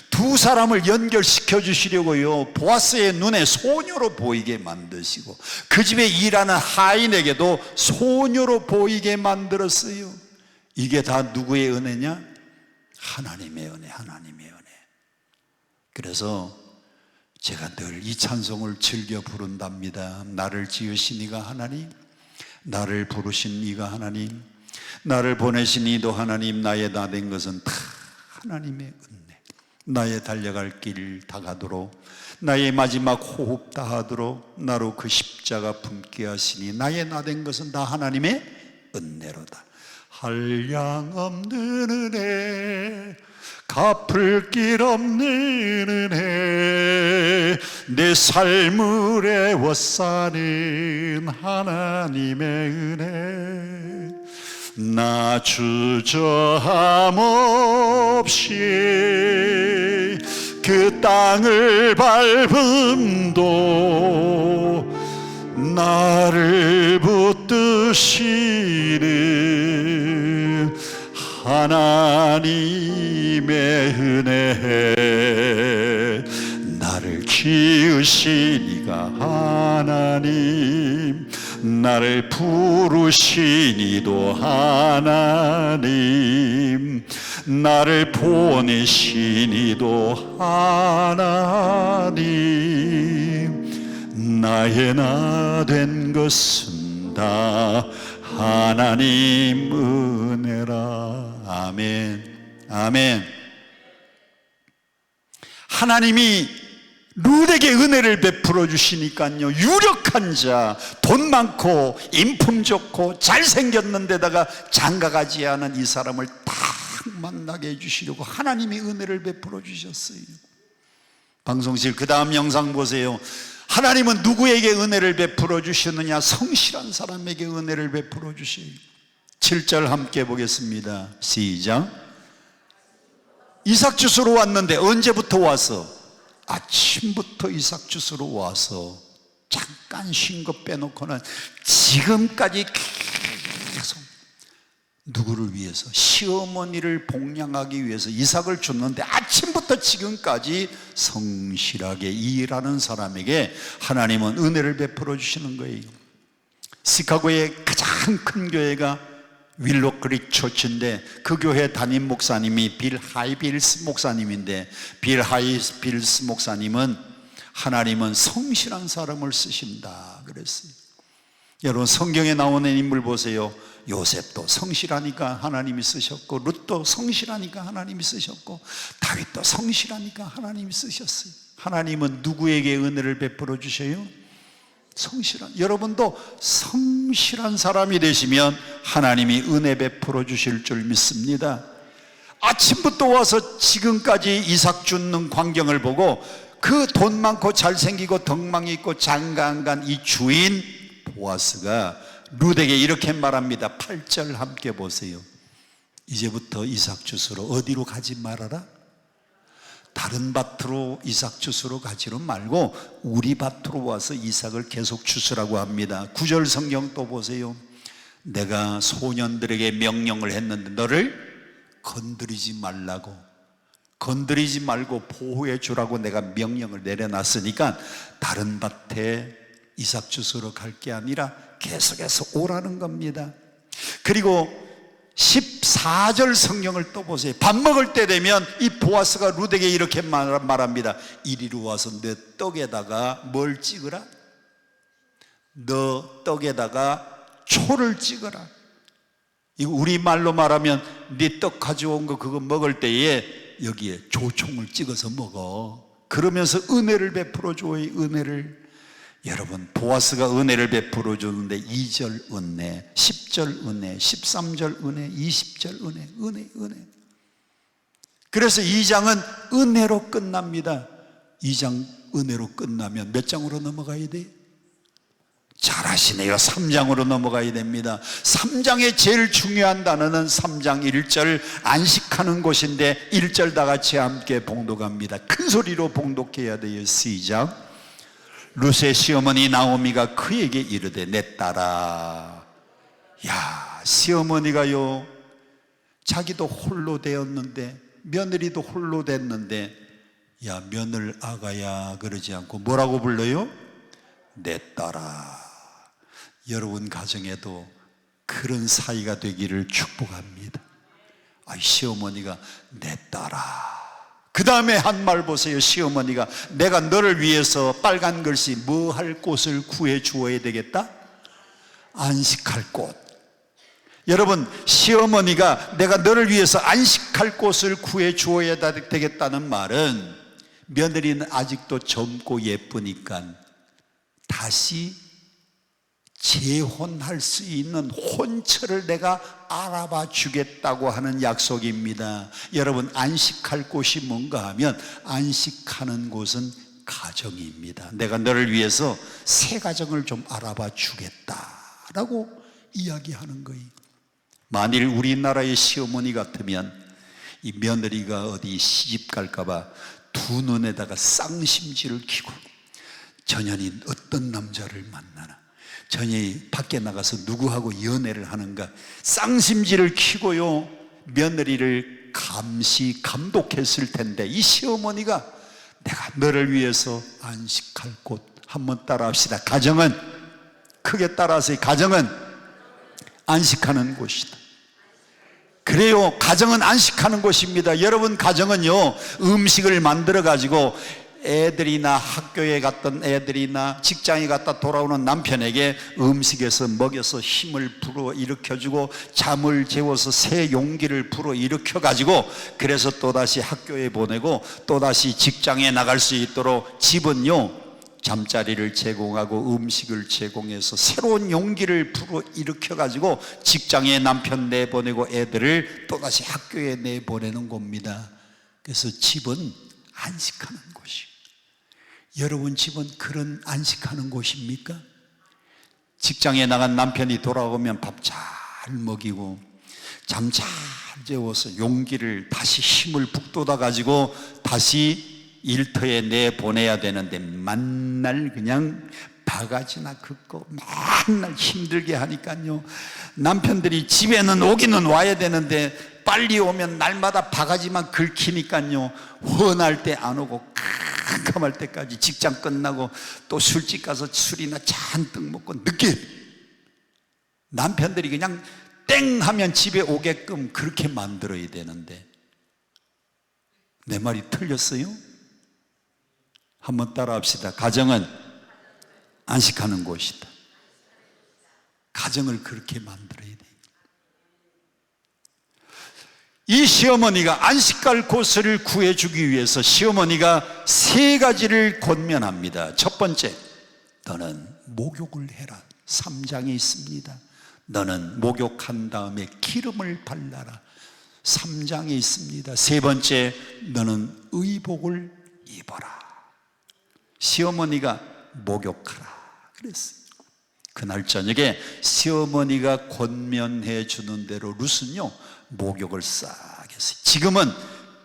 두 사람을 연결시켜 주시려고요, 보아스의 눈에 소녀로 보이게 만드시고 그 집에 일하는 하인에게도 소녀로 보이게 만들었어요. 이게 다 누구의 은혜냐? 하나님의 은혜, 하나님의 은혜. 그래서 제가 늘 이 찬송을 즐겨 부른답니다. 나를 지으신 이가 하나님, 나를 부르신 이가 하나님, 나를 보내신 이도 하나님, 나의 나 된 것은 다 하나님의 은혜. 나의 달려갈 길 다가도록, 나의 마지막 호흡 다하도록 나로 그 십자가 품게 하시니 나의 나 된 것은 다 하나님의 은혜로다. 한량 없는 은혜, 갚을 길 없는 은혜, 내 삶을 에워싸는 하나님의 은혜. 나 주저함 없이 그 땅을 밟음도 나를 붙드시는 하나님의 은혜. 나를 지으시니가 하나님, 나를 부르시니도 하나님, 나를 보내시니도 하나님, 나의 나 된 것은 다 하나님 은혜라. 아멘, 아멘. 하나님이 룻에게 은혜를 베풀어 주시니까요, 유력한 자, 돈 많고 인품 좋고 잘생겼는데다가 장가가지 않은 이 사람을 딱 만나게 해주시려고 하나님이 은혜를 베풀어 주셨어요. 방송실 그 다음 영상 보세요. 하나님은 누구에게 은혜를 베풀어 주셨느냐? 성실한 사람에게 은혜를 베풀어 주셔요. 7절 함께 보겠습니다. 시작. 이삭 주스로 왔는데 언제부터 와서? 아침부터 이삭 주스로 와서 잠깐 쉰 거 빼놓고는 지금까지 계속 누구를 위해서? 시어머니를 복양하기 위해서 이삭을 줬는데 아침부터 지금까지 성실하게 일하는 사람에게 하나님은 은혜를 베풀어 주시는 거예요. 시카고의 가장 큰 교회가 윌로 크릭 처치인데 그 교회 담임 목사님이 빌 하이빌스 목사님인데, 빌 하이빌스 목사님은 하나님은 성실한 사람을 쓰신다 그랬어요. 여러분, 성경에 나오는 인물 보세요. 요셉도 성실하니까 하나님이 쓰셨고, 룻도 성실하니까 하나님이 쓰셨고, 다윗도 성실하니까 하나님이 쓰셨어요. 하나님은 누구에게 은혜를 베풀어 주셔요? 성실한, 여러분도 성실한 사람이 되시면 하나님이 은혜 베풀어 주실 줄 믿습니다. 아침부터 와서 지금까지 이삭 죽는 광경을 보고 그 돈 많고 잘생기고 덕망이 있고 장가 안 간 이 주인 보아스가 룻에게 이렇게 말합니다. 8절 함께 보세요. 이제부터 이삭 주스로 어디로 가지 말아라? 다른 밭으로 이삭 주스로 가지로 말고 우리 밭으로 와서 이삭을 계속 주스라고 합니다. 9절 성경 또 보세요. 내가 소년들에게 명령을 했는데 너를 건드리지 말라고, 건드리지 말고 보호해 주라고 내가 명령을 내려놨으니까 다른 밭에 이삭 주스로 갈 게 아니라 계속해서 오라는 겁니다. 그리고 14절 성경을 또 보세요. 밥 먹을 때 되면 이 보아스가 룻에게 이렇게 말합니다. 이리로 와서 내 떡에다가 뭘 찍으라? 너 떡에다가 초를 찍어라. 이거 우리말로 말하면 네 떡 가져온 거 그거 먹을 때에 여기에 조총을 찍어서 먹어. 그러면서 은혜를 베풀어 줘요. 은혜를. 여러분, 보아스가 은혜를 베풀어 주는데 2절 은혜, 10절 은혜, 13절 은혜, 20절 은혜, 은혜. 그래서 2장은 은혜로 끝납니다. 2장 은혜로 끝나면 몇 장으로 넘어가야 돼? 잘하시네요. 3장으로 넘어가야 됩니다. 3장의 제일 중요한 단어는 3장 1절 안식 안식하는 곳인데 1절 다 같이 함께 봉독합니다. 큰 소리로 봉독해야 돼요. 시작. 룻의 시어머니 나오미가 그에게 이르되 내 딸아. 야, 시어머니가요, 자기도 홀로 되었는데, 며느리도 홀로 됐는데, 야, 며느리 아가야 그러지 않고 뭐라고 불러요? 내 딸아. 여러분 가정에도 그런 사이가 되기를 축복합니다. 아, 시어머니가 내 딸아. 그 다음에 한 말 보세요. 시어머니가 내가 너를 위해서 빨간 글씨 뭐 할 곳을 구해 주어야 되겠다? 안식할 곳. 여러분, 시어머니가 내가 너를 위해서 안식할 곳을 구해 주어야 되겠다는 말은 며느리는 아직도 젊고 예쁘니까 다시 재혼할 수 있는 혼처를 내가 알아봐 주겠다고 하는 약속입니다. 여러분, 안식할 곳이 뭔가 하면 안식하는 곳은 가정입니다. 내가 너를 위해서 새 가정을 좀 알아봐 주겠다라고 이야기하는 거예요. 만일 우리나라의 시어머니 같으면 이 며느리가 어디 시집 갈까 봐 두 눈에다가 쌍심지를 키고 전현이 어떤 남자를 만나나, 전현이 밖에 나가서 누구하고 연애를 하는가 쌍심지를 키고요 며느리를 감시 감독했을 텐데, 이 시어머니가 내가 너를 위해서 안식할 곳, 한번 따라 합시다. 가정은, 크게 따라하세요. 가정은 안식하는 곳이다. 그래요, 가정은 안식하는 곳입니다. 여러분, 가정은요 음식을 만들어 가지고 애들이나 학교에 갔던 애들이나 직장에 갔다 돌아오는 남편에게 음식에서 먹여서 힘을 불어일으켜주고 잠을 재워서 새 용기를 불어일으켜 가지고, 그래서 또다시 학교에 보내고 또다시 직장에 나갈 수 있도록 집은요 잠자리를 제공하고 음식을 제공해서 새로운 용기를 불어일으켜 가지고 직장에 남편 내보내고 애들을 또다시 학교에 내보내는 겁니다. 그래서 집은 안식하는 곳이에요. 여러분 집은 그런 안식하는 곳입니까? 직장에 나간 남편이 돌아오면 밥 잘 먹이고 잠 잘 재워서 용기를 다시 힘을 북돋아 가지고 다시 일터에 내보내야 되는데, 만날 그냥 바가지나 긋고 맨날 힘들게 하니까요 남편들이 집에는 오기는 와야 되는데 빨리 오면 날마다 바가지만 긁히니까요 헌할 때 안 오고 깜깜할 때까지 직장 끝나고 또 술집 가서 술이나 잔뜩 먹고 늦게, 남편들이 그냥 땡 하면 집에 오게끔 그렇게 만들어야 되는데, 내 말이 틀렸어요? 한번 따라 합시다. 가정은 안식하는 곳이다. 가정을 그렇게 만들어야 돼요. 이 시어머니가 안식할 곳을 구해주기 위해서 시어머니가 세 가지를 권면합니다. 첫 번째, 너는 목욕을 해라. 3장에 있습니다. 너는 목욕한 다음에 기름을 발라라. 3장에 있습니다. 세 번째, 너는 의복을 입어라. 시어머니가 목욕하라 그랬어요. 그날 저녁에 시어머니가 권면해 주는 대로 룻은요 목욕을 싹 했어요. 지금은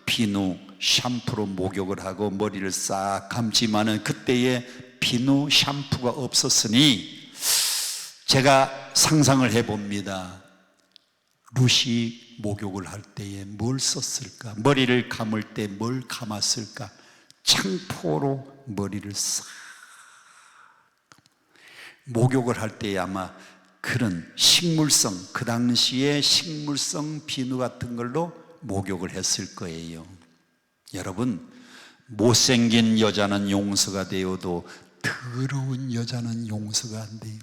비누 샴푸로 목욕을 하고 머리를 싹 감지만은 그때에 비누 샴푸가 없었으니 제가 상상을 해봅니다. 룻이 목욕을 할 때에 뭘 썼을까? 머리를 감을 때 뭘 감았을까? 창포로 머리를 싹, 목욕을 할 때에 아마 그런 식물성, 그 당시에 식물성 비누 같은 걸로 목욕을 했을 거예요. 여러분, 못생긴 여자는 용서가 되어도 더러운 여자는 용서가 안 돼요.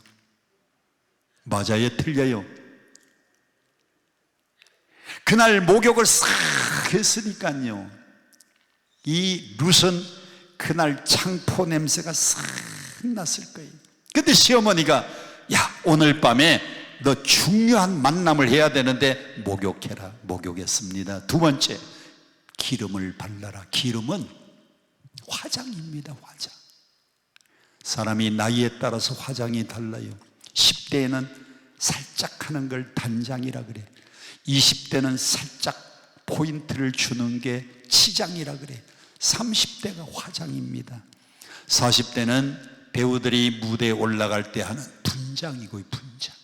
맞아요, 틀려요? 그날 목욕을 싹 했으니까요 이 룻은 그날 창포 냄새가 싹 났을 거예요. 근데 시어머니가 야, 오늘 밤에 너 중요한 만남을 해야 되는데 목욕해라. 목욕했습니다. 두 번째, 기름을 발라라. 기름은 화장입니다. 화장. 사람이 나이에 따라서 화장이 달라요. 10대에는 살짝 하는 걸 단장이라 그래. 20대는 살짝 포인트를 주는 게 치장이라 그래요. 30대가 화장입니다. 40대는 배우들이 무대에 올라갈 때 하는 분장이고요, 분장.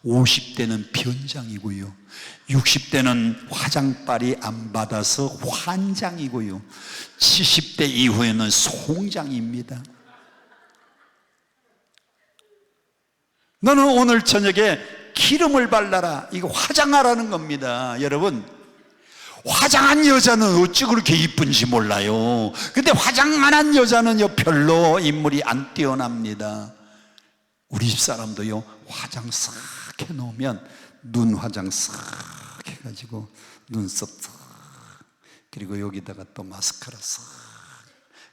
50대는 변장이고요. 60대는 화장빨이 안 받아서 환장이고요. 70대 이후에는 송장입니다. 너는 오늘 저녁에 기름을 발라라. 이거 화장하라는 겁니다. 여러분, 화장한 여자는 어찌 그렇게 이쁜지 몰라요. 근데 화장 안 한 여자는요 별로 인물이 안 뛰어납니다. 우리 집사람도요 화장 싹 해놓으면 눈 화장 싹 해가지고 눈썹 싹, 그리고 여기다가 또 마스카라 싹,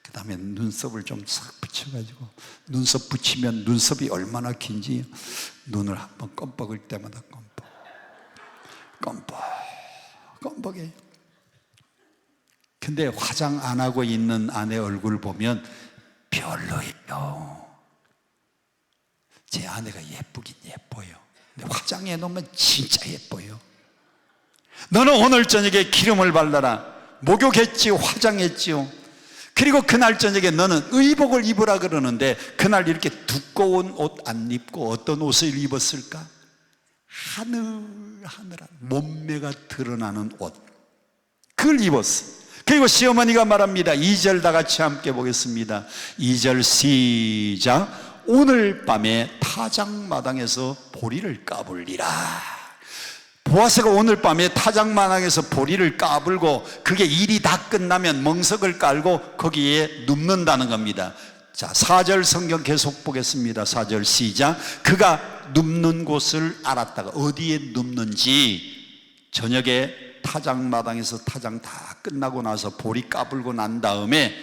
그 다음에 눈썹을 좀 싹 붙여가지고, 눈썹 붙이면 눈썹이 얼마나 긴지 눈을 한번 껌뻑일 때마다 껌뻑해요. 근데 화장 안 하고 있는 아내 얼굴 보면 별로예요. 제 아내가 예쁘긴 예뻐요. 근데 화장해 놓으면 진짜 예뻐요. 너는 오늘 저녁에 기름을 발라라. 목욕했지요, 화장했지요. 그리고 그날 저녁에 너는 의복을 입으라 그러는데, 그날 이렇게 두꺼운 옷 안 입고 어떤 옷을 입었을까? 하늘하늘한 몸매가 드러나는 옷, 그걸 입었어. 그리고 시어머니가 말합니다. 2절 다 같이 함께 보겠습니다. 2절 시작. 오늘 밤에 타작마당에서 보리를 까불리라. 보아스가 오늘 밤에 타작마당에서 보리를 까불고, 그게 일이 다 끝나면 멍석을 깔고 거기에 눕는다는 겁니다. 자, 4절 성경 계속 보겠습니다. 4절 시작. 그가 눕는 곳을 알았다가, 어디에 눕는지, 저녁에 타작마당에서 타작 다 끝나고 나서 보리 까불고 난 다음에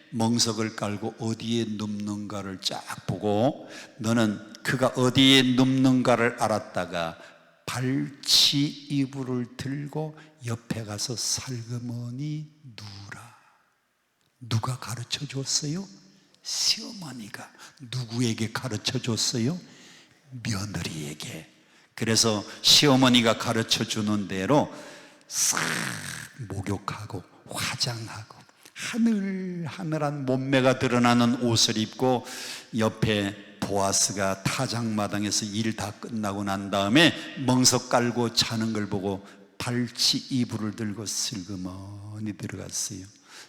멍석을 깔고 어디에 눕는가를 쫙 보고, 너는 그가 어디에 눕는가를 알았다가 발치 이불을 들고 옆에 가서 살그머니 누우라. 누가 가르쳐 줬어요? 시어머니가. 누구에게 가르쳐 줬어요? 며느리에게. 그래서 시어머니가 가르쳐 주는 대로 싹 목욕하고 화장하고 하늘하늘한 몸매가 드러나는 옷을 입고, 옆에 보아스가 타작마당에서 일 다 끝나고 난 다음에 멍석 깔고 자는 걸 보고 발치 이불을 들고 슬그머니 들어갔어요.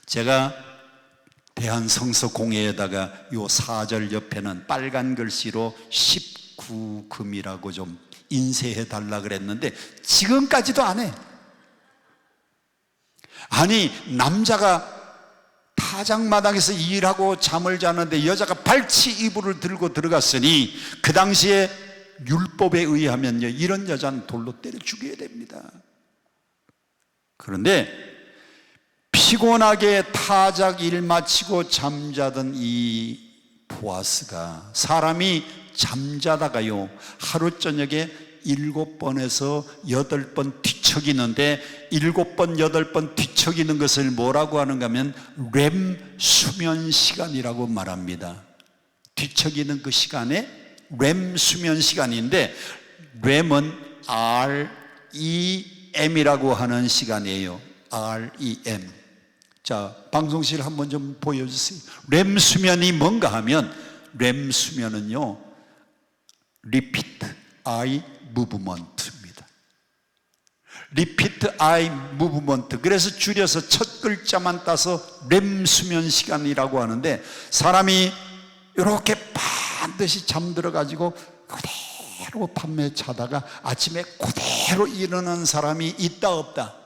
제가 대한성서공회에다가 요 4절 옆에는 빨간 글씨로 19금이라고 좀 인쇄해 달라 그랬는데 지금까지도 안 해. 아니, 남자가 타작마당에서 일하고 잠을 자는데 여자가 발치 이불을 들고 들어갔으니, 그 당시에 율법에 의하면요 이런 여자는 돌로 때려 죽여야 됩니다. 그런데 피곤하게 타작 일 마치고 잠자던 이 보아스가, 사람이 잠자다가요 하루 저녁에 7번에서 8번 뒤척이는데, 7번, 8번 뒤척이는 것을 뭐라고 하는가 하면 렘 수면 시간이라고 말합니다. 뒤척이는 그 시간에 렘 수면 시간인데, 렘은 REM이라고 하는 시간이에요. REM. 자, 방송실 한번 좀 보여주세요. 렘 수면이 뭔가 하면, 렘 수면은요 Repeat Eye Movement입니다. Repeat Eye Movement. 그래서 줄여서 첫 글자만 따서 렘 수면 시간이라고 하는데, 사람이 이렇게 반드시 잠들어 가지고 그대로 밤에 자다가 아침에 그대로 일어나는 사람이 있다 없다?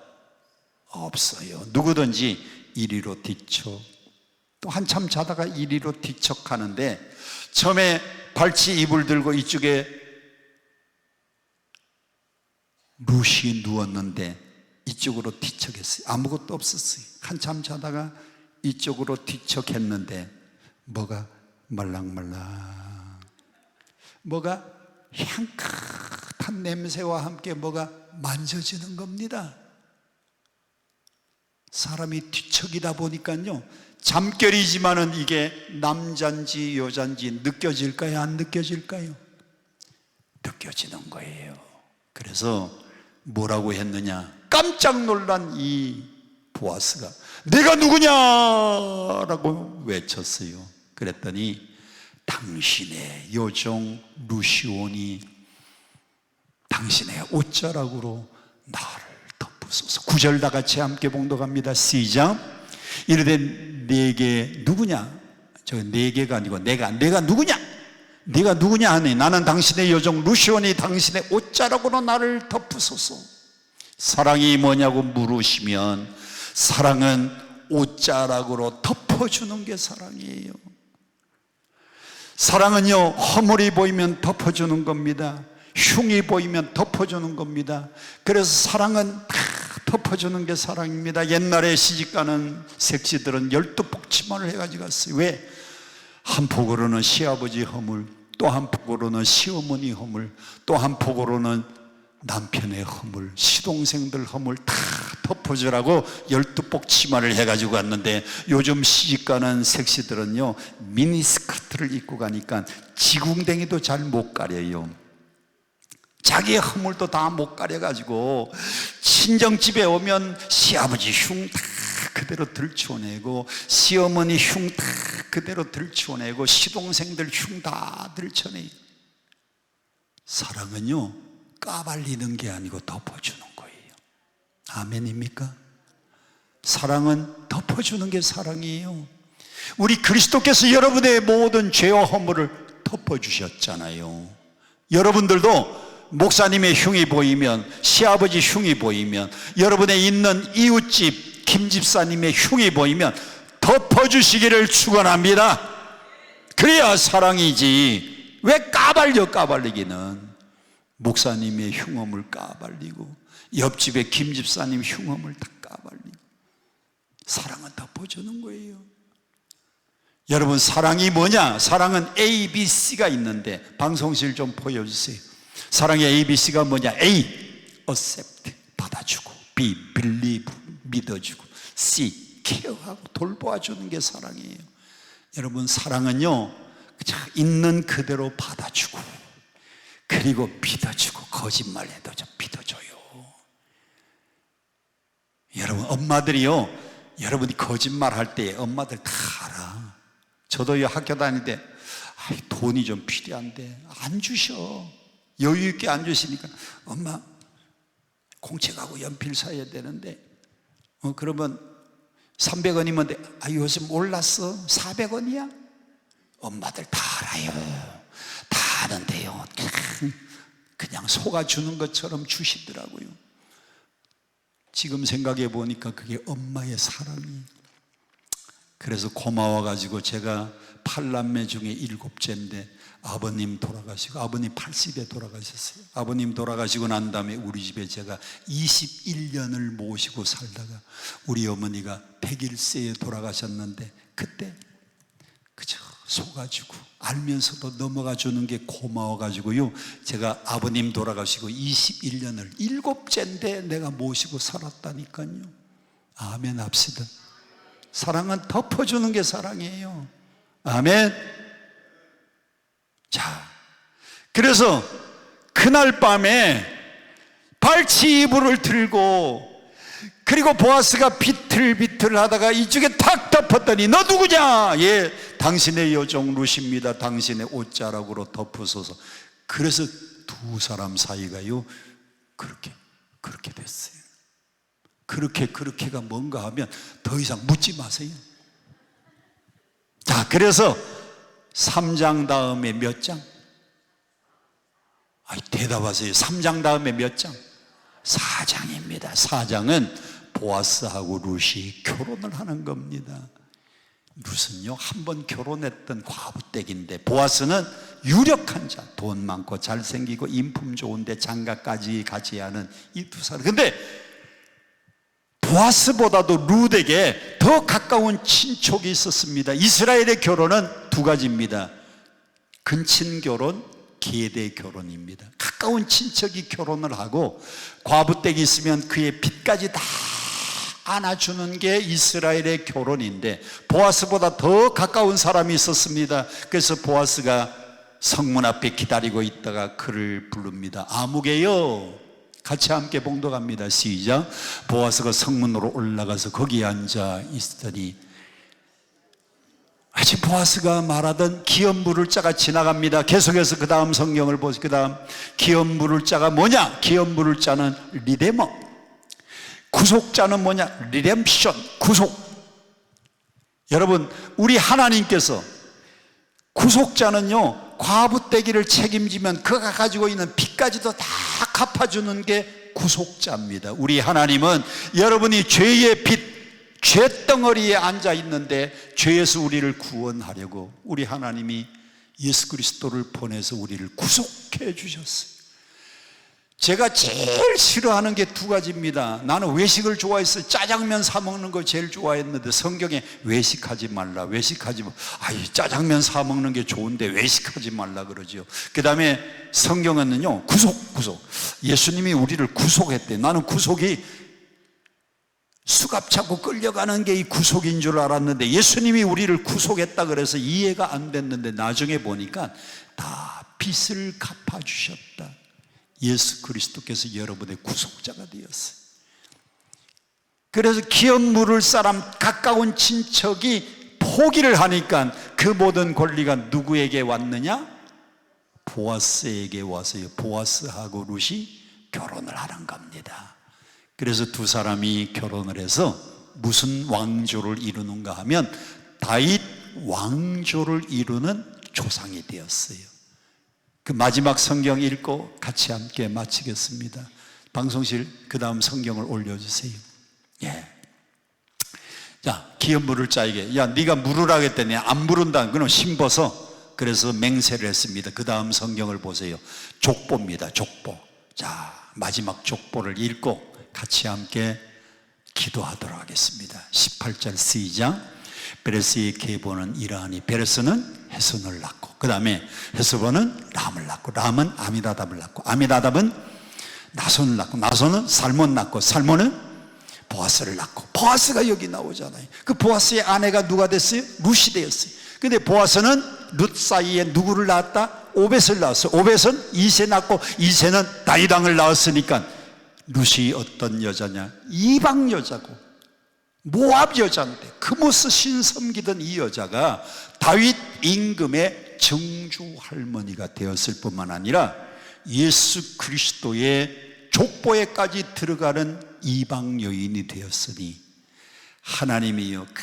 없어요. 누구든지 이리로 뒤척, 또 한참 자다가 이리로 뒤척하는데, 처음에 발치 이불 들고 이쪽에 루시 누웠는데 이쪽으로 뒤척했어요. 아무것도 없었어요. 한참 자다가 이쪽으로 뒤척했는데 뭐가 말랑말랑, 뭐가 향긋한 냄새와 함께 뭐가 만져지는 겁니다. 사람이 뒤척이다 보니까요 잠결이지만은 이게 남잔지 여잔지 느껴질까요? 안 느껴질까요? 느껴지는 거예요. 그래서 뭐라고 했느냐? 깜짝 놀란 이 보아스가 내가 누구냐라고 외쳤어요. 그랬더니 당신의 여종 루시온이 당신의 옷자락으로 나를 덮으소서. 9절 다 같이 함께 봉독합니다. 시작. 이르되 내게 누구냐? 저 내게가 아니고 내가 누구냐? 네가 누구냐 하니 나는 당신의 여종 루시온이 당신의 옷자락으로 나를 덮으소서. 사랑이 뭐냐고 물으시면 사랑은 옷자락으로 덮어주는 게 사랑이에요. 사랑은요, 허물이 보이면 덮어주는 겁니다. 흉이 보이면 덮어주는 겁니다. 그래서 사랑은 다 덮어주는 게 사랑입니다. 옛날에 시집가는 색시들은 12복치마를 해가지고 갔어요. 왜? 한 폭으로는 시아버지 허물, 또 한 폭으로는 시어머니 허물, 또 한 폭으로는 남편의 허물, 시동생들 허물 다 덮어주라고 12복치마를 해가지고 갔는데, 요즘 시집가는 색시들은요 미니스커트를 입고 가니까 지궁댕이도 잘 못 가려요. 자기의 허물도 다 못 가려가지고 친정집에 오면 시아버지 흉 다 그대로 들춰내고, 시어머니 흉 다 그대로 들춰내고, 시동생들 흉 다 들춰내요. 사랑은요 까발리는 게 아니고 덮어주는 거예요. 아멘입니까? 사랑은 덮어주는 게 사랑이에요. 우리 그리스도께서 여러분의 모든 죄와 허물을 덮어주셨잖아요. 여러분들도 목사님의 흉이 보이면, 시아버지 흉이 보이면, 여러분의 있는 이웃집 김집사님의 흉이 보이면 덮어주시기를 축원합니다. 그래야 사랑이지. 왜 까발리기는. 목사님의 흉엄을 까발리고 옆집의 김집사님 흉엄을 다 까발리고. 사랑은 덮어주는 거예요. 여러분, 사랑이 뭐냐? 사랑은 A, B, C가 있는데 방송실 좀 보여주세요. 사랑의 ABC가 뭐냐? A, accept, 받아주고, B, believe, 믿어주고, C, 케어하고 돌보아주는 게 사랑이에요. 여러분, 사랑은요 있는 그대로 받아주고, 그리고 믿어주고, 거짓말해도 좀 믿어줘요. 여러분, 엄마들이요, 여러분이 거짓말할 때 엄마들 다 알아. 저도 학교 다닐 때 돈이 좀 필요한데 안 주셔. 여유 있게 안 주시니까, 엄마 공책하고 연필 사야 되는데 그러면 300원이면 돼. 요즘 올랐어. 400원이야? 엄마들 다 알아요. 다 아는데요, 그냥 속아주는 것처럼 주시더라고요. 지금 생각해 보니까 그게 엄마의 사랑이. 그래서 고마워가지고 제가 8남매 중에 7째인데 아버님 돌아가시고, 아버님 80에 돌아가셨어요. 아버님 돌아가시고 난 다음에 우리 집에 제가 21년을 모시고 살다가 우리 어머니가 101세에 돌아가셨는데, 그때 그저 속아주고 알면서도 넘어가 주는 게 고마워가지고요, 제가 아버님 돌아가시고 21년을 7째인데 내가 모시고 살았다니까요. 아멘 합시다. 사랑은 덮어주는 게 사랑이에요. 아멘. 자, 그래서 그날 밤에 발치 이불을 들고, 그리고 보아스가 비틀비틀 하다가 이쪽에 탁 덮었더니 너 누구냐? 예, 당신의 여종 루시입니다. 당신의 옷자락으로 덮으소서. 그래서 두 사람 사이가요 그렇게 됐어요. 그렇게가 뭔가 하면 더 이상 묻지 마세요. 자, 그래서 3장 다음에 몇 장? 대답하세요. 3장 다음에 몇 장? 4장입니다. 4장은 보아스하고 룻이 결혼을 하는 겁니다. 룻은요 한번 결혼했던 과부댁인데, 보아스는 유력한 자, 돈 많고 잘생기고 인품 좋은데 장가까지 가지 않은 이 두 사람. 근데 보아스보다도 룻에게 더 가까운 친족이 있었습니다. 이스라엘의 결혼은 두 가지입니다. 근친 결혼, 계대 결혼입니다. 가까운 친척이 결혼을 하고 과부댁이 있으면 그의 빚까지 다 안아주는 게 이스라엘의 결혼인데, 보아스보다 더 가까운 사람이 있었습니다. 그래서 보아스가 성문 앞에 기다리고 있다가 그를 부릅니다. 아무개요, 같이 함께 봉독합니다. 시작. 보아스가 성문으로 올라가서 거기에 앉아 있으더니, 아직 보아스가 말하던 기업 물을 자가 지나갑니다. 계속해서 그 다음 성경을 보세요. 그 다음 기업 물을 자가 뭐냐? 기업 물을 자는 리데머, 구속자는 뭐냐? 리뎀션, 구속. 여러분, 우리 하나님께서 구속자는요, 과부떼기를 책임지면 그가 가지고 있는 빚까지도 다 갚아주는 게 구속자입니다. 우리 하나님은 여러분이 죄의 빚, 죄덩어리에 앉아 있는데 죄에서 우리를 구원하려고 우리 하나님이 예수 그리스도를 보내서 우리를 구속해 주셨어요. 제가 제일 싫어하는 게 두 가지입니다. 나는 외식을 좋아했어요. 짜장면 사 먹는 거 제일 좋아했는데 성경에 외식하지 말라, 외식하지 마. 아이, 짜장면 사 먹는 게 좋은데 외식하지 말라 그러죠. 그 다음에 성경에는요, 구속. 예수님이 우리를 구속했대. 나는 구속이 수갑 차고 끌려가는 게 이 구속인 줄 알았는데 예수님이 우리를 구속했다 그래서 이해가 안 됐는데 나중에 보니까 다 빚을 갚아주셨다. 예수 그리스도께서 여러분의 구속자가 되었어요. 그래서 기업 물을 사람 가까운 친척이 포기를 하니까 그 모든 권리가 누구에게 왔느냐? 보아스에게 와서요. 보아스하고 룻이 결혼을 하는 겁니다. 그래서 두 사람이 결혼을 해서 무슨 왕조를 이루는가 하면 다윗 왕조를 이루는 조상이 되었어요. 그 마지막 성경 읽고 같이 함께 마치겠습니다. 방송실 그 다음 성경을 올려주세요. 예. 자, 기업 물을 자에게, 야, 네가 물으라 했더니 안 물은다. 그럼 심벗어. 그래서 맹세를 했습니다. 그 다음 성경을 보세요. 족보입니다. 족보. 자, 마지막 족보를 읽고 같이 함께 기도하도록 하겠습니다. 18절 시작. 베레스의 계보는 이러하니, 베레스는 헤손을 낳고, 그 다음에 헤스본은 람을 낳고, 람은 아미나답을 낳고, 아미나답은 나손을 낳고, 나손은 살몬 낳고, 살몬은 보아스를 낳고. 보아스가 여기 나오잖아요. 그 보아스의 아내가 누가 됐어요? 룻이 되었어요. 근데 보아스는 룻 사이에 누구를 낳았다? 오벳을 낳았어요. 오벳은 이세 낳고, 이세는 다윗 왕을 낳았으니까 룻이 어떤 여자냐? 이방 여자고 모압 여자인데 그모스 신 섬기던 이 여자가 다윗 임금의 정주 할머니가 되었을 뿐만 아니라 예수 그리스도의 족보에까지 들어가는 이방 여인이 되었으니 하나님이여 그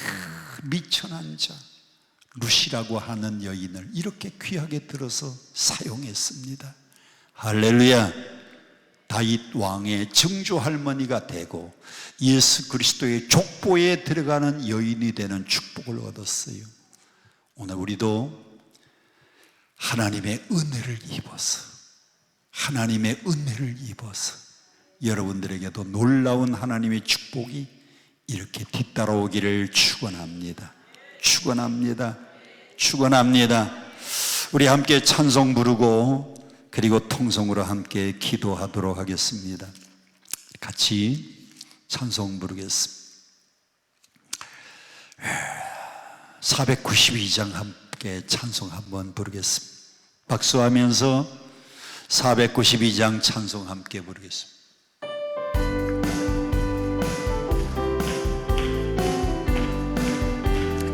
미천한 자 룻이라고 하는 여인을 이렇게 귀하게 들어서 사용했습니다. 할렐루야. 다윗 왕의 정조 할머니가 되고 예수 그리스도의 족보에 들어가는 여인이 되는 축복을 얻었어요. 오늘 우리도 하나님의 은혜를 입어서, 하나님의 은혜를 입어서 여러분들에게도 놀라운 하나님의 축복이 이렇게 뒤따라오기를 축원합니다. 축원합니다. 축원합니다. 우리 함께 찬송 부르고 그리고 통성으로 함께 기도하도록 하겠습니다. 같이 찬송 부르겠습니다. 492장 함께 찬송 한번 부르겠습니다. 박수하면서 492장 찬송 함께 부르겠습니다.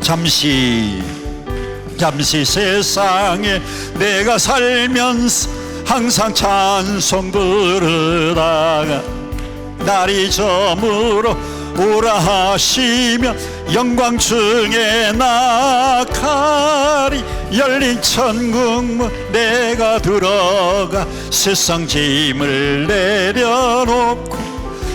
잠시 세상에 내가 살면서 항상 찬송 부르다가 날이 저물어 오라 하시며 영광 중에 나가리. 열린 천국문 내가 들어가 세상 짐을 내려놓고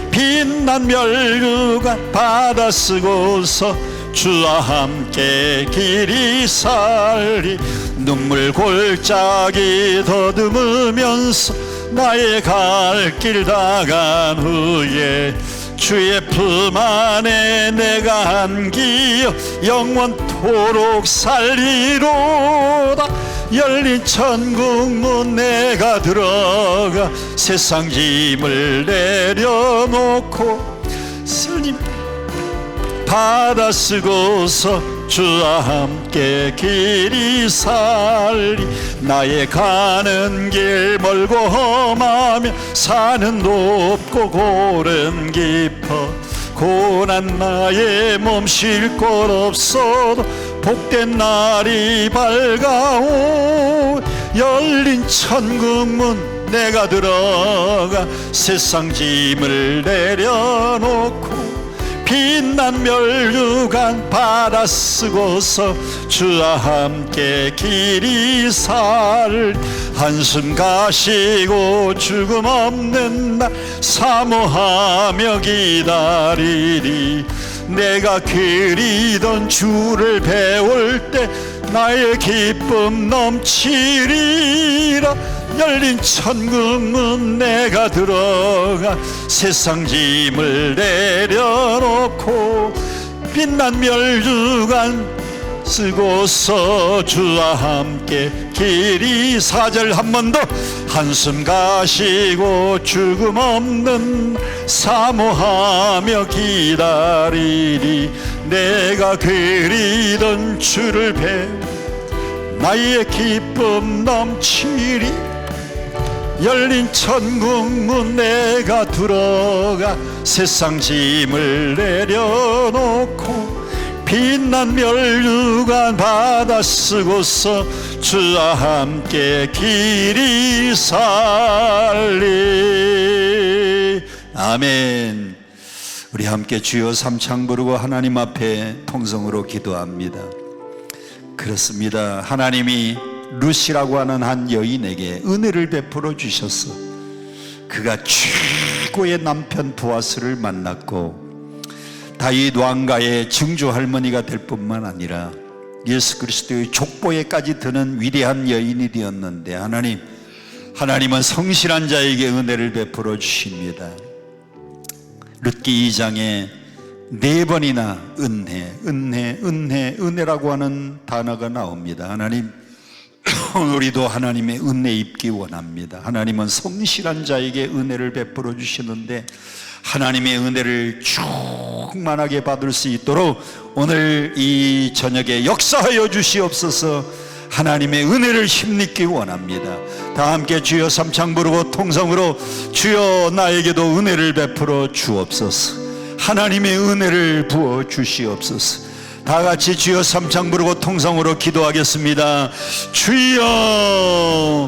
빛난 멸류관 받아 쓰고서 주와 함께 길이 살리. 눈물 골짜기 더듬으면서 나의 갈 길 다간 후에 주의 품 안에 내가 안기어 영원토록 살리로다. 열린 천국문 내가 들어가 세상 짐을 내려놓고 스님 받아 쓰고서 주와 함께 길이 살리. 나의 가는 길 멀고 험하며 산은 높고 골은 깊어 고난 나의 몸 쉴 곳 없어도 복된 날이 밝아오. 열린 천국문 내가 들어가 세상 짐을 내려놓고 빛난 멸류관 받아 쓰고서 주와 함께 길이 살. 한숨 가시고 죽음 없는 날 사모하며 기다리리. 내가 그리던 주를 배울 때 나의 기쁨 넘치리라. 열린 천국문 내가 들어가 세상 짐을 내려놓고 빛난 멸류관 쓰고서 주와 함께 길이 4절 한 번 더. 한숨 가시고 죽음 없는 사모하며 기다리리. 내가 그리던 주를 나의 기쁨 넘치리. 열린 천국문 내가 들어가 세상 짐을 내려놓고 빛난 멸류관 받아 쓰고서 주와 함께 길이 살리. 아멘. 우리 함께 주여 삼창 부르고 하나님 앞에 통성으로 기도합니다. 그렇습니다. 하나님이 루시라고 하는 한 여인에게 은혜를 베풀어 주셨어. 그가 최고의 남편 보아스를 만났고 다윗 왕가의 증조 할머니가 될 뿐만 아니라 예수 그리스도의 족보에까지 드는 위대한 여인이 되었는데 하나님은 성실한 자에게 은혜를 베풀어 주십니다. 룻기 2장에 4번이나 은혜라고 하는 단어가 나옵니다. 하나님, 우리도 하나님의 은혜 입기 원합니다. 하나님은 성실한 자에게 은혜를 베풀어 주시는데 하나님의 은혜를 충만하게 받을 수 있도록 오늘 이 저녁에 역사하여 주시옵소서. 하나님의 은혜를 힘입기 원합니다. 다 함께 주여 삼창 부르고 통성으로 주여 나에게도 은혜를 베풀어 주옵소서. 하나님의 은혜를 부어 주시옵소서. 다 같이 주여 삼창 부르고 통성으로 기도하겠습니다. 주여